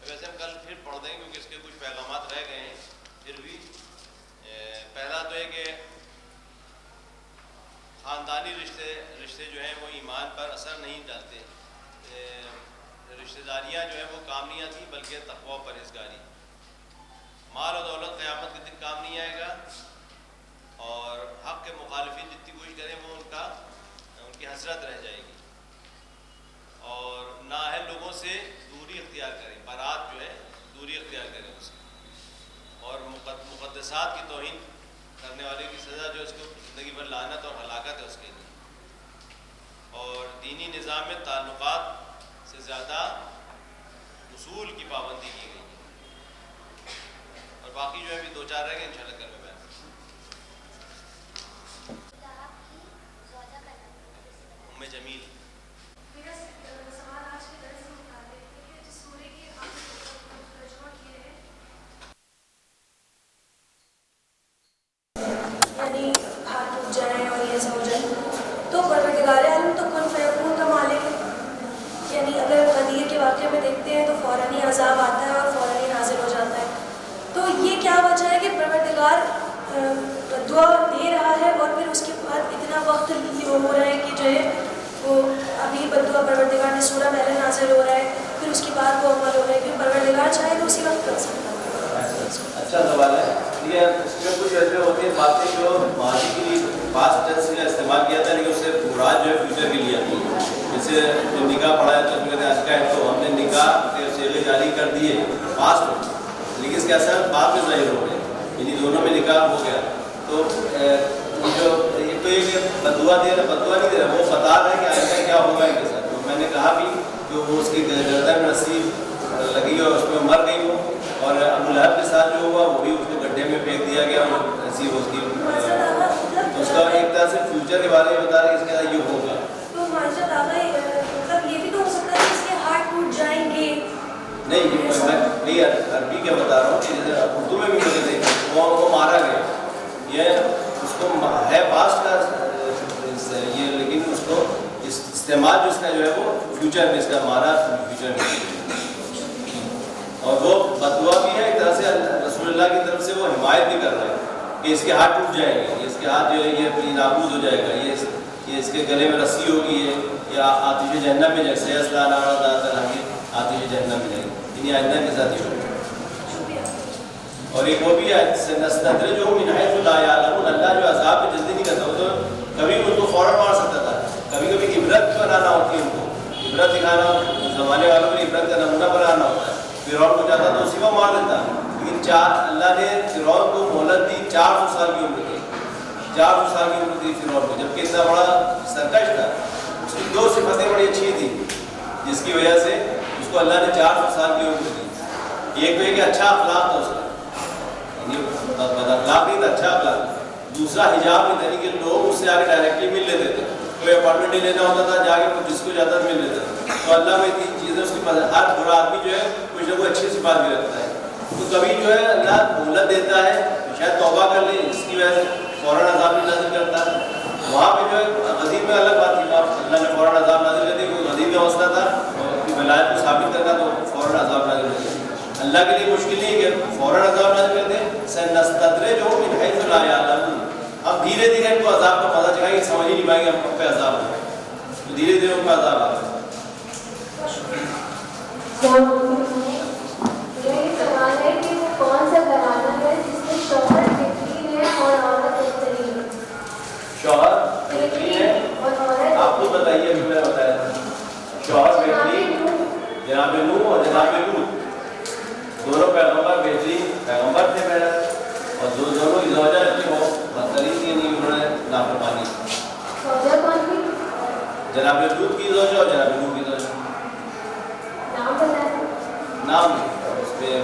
ویسے ہم کل پھر پڑھ دیں گے کیونکہ اس کے کچھ پیغامات رہ گئے ہیں۔ پر اثر نہیں ڈالتے. رشتہ داریاں جو ہیں وہ کام نہیں آتی بلکہ تقویٰ و پرہیزگاری. مال و دولت قیامت کے دن کام نہیں آئے گا، اور حق کے مخالفین جتنی کوشش کریں وہ ان کی حسرت رہ جائے گی. اور نااہل لوگوں سے دوری اختیار کریں، برات جو ہے دوری اختیار کریں اس کی. اور مقدسات کی توہین کرنے والے کی سزا جو اس کو زندگی بھر لعنت اور ہلاکت ہے اس کے لیے. اور دینی نظام میں تعلقات سے زیادہ اصول کی پابندی کی گئی ہے. اور باقی جو ہے بھی 2-4 رہ گئے انشاءاللہ کل میں بیان. ام جمیل تو پروردگار عالم تو کن فیکون کا مالک ہے. یعنی اگر غدیر کے واقعے میں دیکھتے ہیں تو فوراً ہی عذاب آتا ہے اور فوراً ہی نازل ہو جاتا ہے. تو یہ کیا وجہ ہے کہ پروردگار دعا دے رہا ہے اور پھر اس کے بعد اتنا وقت ہو رہا ہے کہ جو ہے وہ ابھی بدعا پروردگار نے سورہ پہلے نازل ہو رہا ہے پھر اس کے بعد وہ عمل ہو رہا ہے کہ پروردگار چاہے تو اسی وقت کر سکتا ہے. اچھا سوال ہے. یہ اس میں کچھ ایسے ہوتے ہیں باتیں جو ماضی کے لیے پاسٹ ٹینس کا استعمال کیا تھا لیکن اس سے مراد جو ہے فیوچر کے لیے آتی ہے. جیسے جو نکاح پڑھا ہے تو اس میں کہتے ہیں آج کا ہے تو ہم نے نکاح کے صیغے جاری کر دیے پاسٹ میں، لیکن اس کے اثر بعد میں ظاہر ہو گئے، یعنی دونوں میں نکاح ہو گیا. تو جو ایک تو یہ کہ بدعا دے رہا، بدعا نہیں دے رہا، وہ بتا رہا ہے کہ آج کا کیا ہوگا ان کے ساتھ. تو میں نے کہا بھی کہ وہ اس کی گردن میں رسی لگی اور اس میں مر گئی وہ، اور ابو لہب کے ساتھ جو ہوا وہ بھی اس کو گڈھے میں پھینک دیا گیا اور ایسی اس کی اس کا ایک طرح سے فیوچر کے بارے میں بتا رہے اس کے ساتھ یہ ہوگا. تو مطلب یہ بھی تو ہو سکتا ہے کہ اس کے ہاتھ ٹوٹ جائیں گے. نہیں میں عربی کیا بتا رہا ہوں کہ جیسے اردو میں بھی مجھے دیکھا وہ مارا گیا، یہ اس کو ہے پاسٹ کا یہ، لیکن اس کو استعمال جو اس کا جو ہے وہ فیوچر میں اس کا مارا فیوچر میں. اور وہ بدعا بھی ہے ایک طرح سے رسول اللہ کی طرف سے وہ حمایت بھی کر رہا ہے کہ اس کے ہاتھ ٹوٹ جائیں گے، اس کے ہاتھ جو ہے یہ نابود ہو جائے گا، یہ اس کے گلے میں رسی ہوگی ہے یا آتش جہنم میں جیسے آتش جہنم میں جائے گی، یعنی آئندہ کے ساتھ ہی ہوگا. اور ایک وہ بھی ہے نستدرجہم من حیث لا یعلمون، اللہ جو عذاب میں جلدی نہیں کرتا، وہ تو کبھی ان کو فوراً مار سکتا تھا، کبھی کبھی عبرت بنانا ہوتی ہے، ان کو عبرت دکھانا، زمانے والوں میں عبرت کا نمونہ بنانا ہوتا ہے. فرعون کو جاتا تو اسی کو مار دیتا، لیکن اللہ نے فرعون کو مہلت دی 400 سال کی عمر کی، 400 سال کی عمر دی فرعون کو، جبکہ اتنا بڑا سرکش تھا. اس کی 2 صفتیں بڑی اچھی تھیں جس کی وجہ سے اس کو اللہ نے 400 سال کی عمر دی. ایک تو یہ کہ اچھا اخلاق تھا اس کا، یعنی بد اخلاق نہیں تھا، اچھا اخلاق. دوسرا حجاب نہیں تھا، کہ لوگ اس سے آگے ڈائریکٹلی مل لیتے تھے، کوئی اپارٹمنٹ نہیں لینا ہوتا تھا، جا کے جس کو جاتا تھا مل لیتا تھا. تو اللہ میں 3 چیزیں اس کی ہر برا آدمی جو ہے کچھ نہ کوئی اچھی سی بات بھی رکھتا ہے. تو کبھی جو ہے اللہ مہلت دیتا ہے شاید توبہ کر لے، اس کی وجہ سے فوراً عذاب نہیں نازل کرتا. وہاں پہ جو ہے غضب میں الگ بات تھی، اللہ نے فوراً عذاب نازل کر دی، کوئی غضب میں مسئلہ تھا اور کی ولایت کو ثابت کرنا تو فوراً عذاب نازل کر دیا. اللہ کے لیے مشکل نہیں کہ فوراً عذاب نازل کر دیں. سنستدرجہم من حیث لا یعلمون، اب دھیرے دھیرے ان کو عذاب کا مزہ چکھائیں گے، سمجھ ہی نہیں پائیں گے ہم پہ عذاب ہے، تو دھیرے دھیرے ان کا عذاب آ رہا ہے. یہ سوال ہے کہ وہ کون سا گھرانہ ہے جس میں شوہر بہترین ہے اور عورت بہترین ہے؟ شوہر بہترین ہے اور عورت آپ خود بتائیے، ابھی میں نے بتایا تھا. شوہر بہترین جناب نوح اور جناب لوط، دونوں پیغمبر بہترین پیغمبر تھے پہلے، اور دونوں کی زوجہ جو وہ بدترین تھی، نہیں انہوں نے نافرمانی. زوجہ کون تھی؟ جناب لوط کی زوجہ اور جناب نوح کی زوجہ. نام بتائیں. نام اس پہ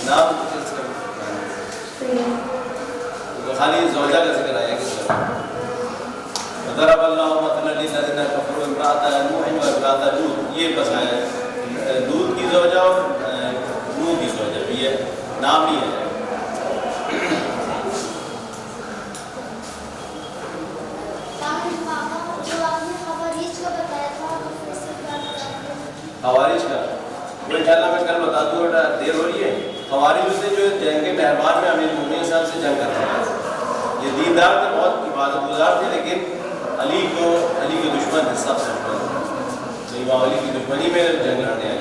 نام خالی زوجہ کا ذکر آیا کہ ضرب اللہ مثلا للذین کفروا امرأۃ نوح وامرأۃ لوط، یہ بس آیا ہے. لوط کی زوجہ اور نوح کی زوجہ بھی ہے، نام نہیں ہے. خوارج کا وہ انشاءاللہ میں کل بتا دوں، دیر ہو رہی ہے. خوارج ہوتے جو جنگ مہربان میں امیر مومنین صاحب سے جنگ کرتے ہیں. یہ دیندار تھے، بہت عبادت گزار تھے، لیکن علی امام علی کی دشمنی میں جنگ لڑنے آئے.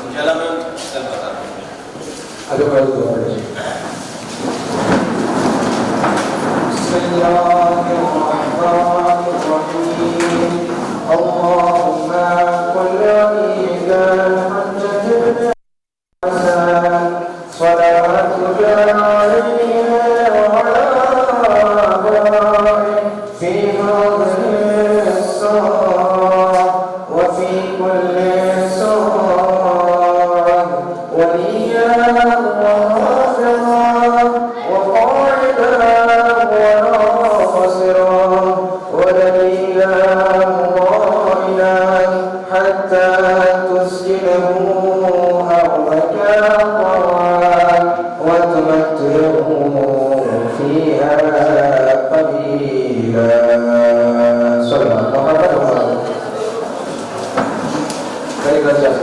انشاءاللہ میں کل بتا دوں گا. بسم الله الرحمن الرحيم. اللهم كل عيدا حجة ابن حسن صلاتك عليه وعلى آبائه في هذه الساعة وفي كل ساعة وليا وناصرا وقائدا وناصرا ودليلا وقائدا حتى تسكنه أرضك طوعا وتمتعه فيها قليلا. صلى الله عليه وسلم.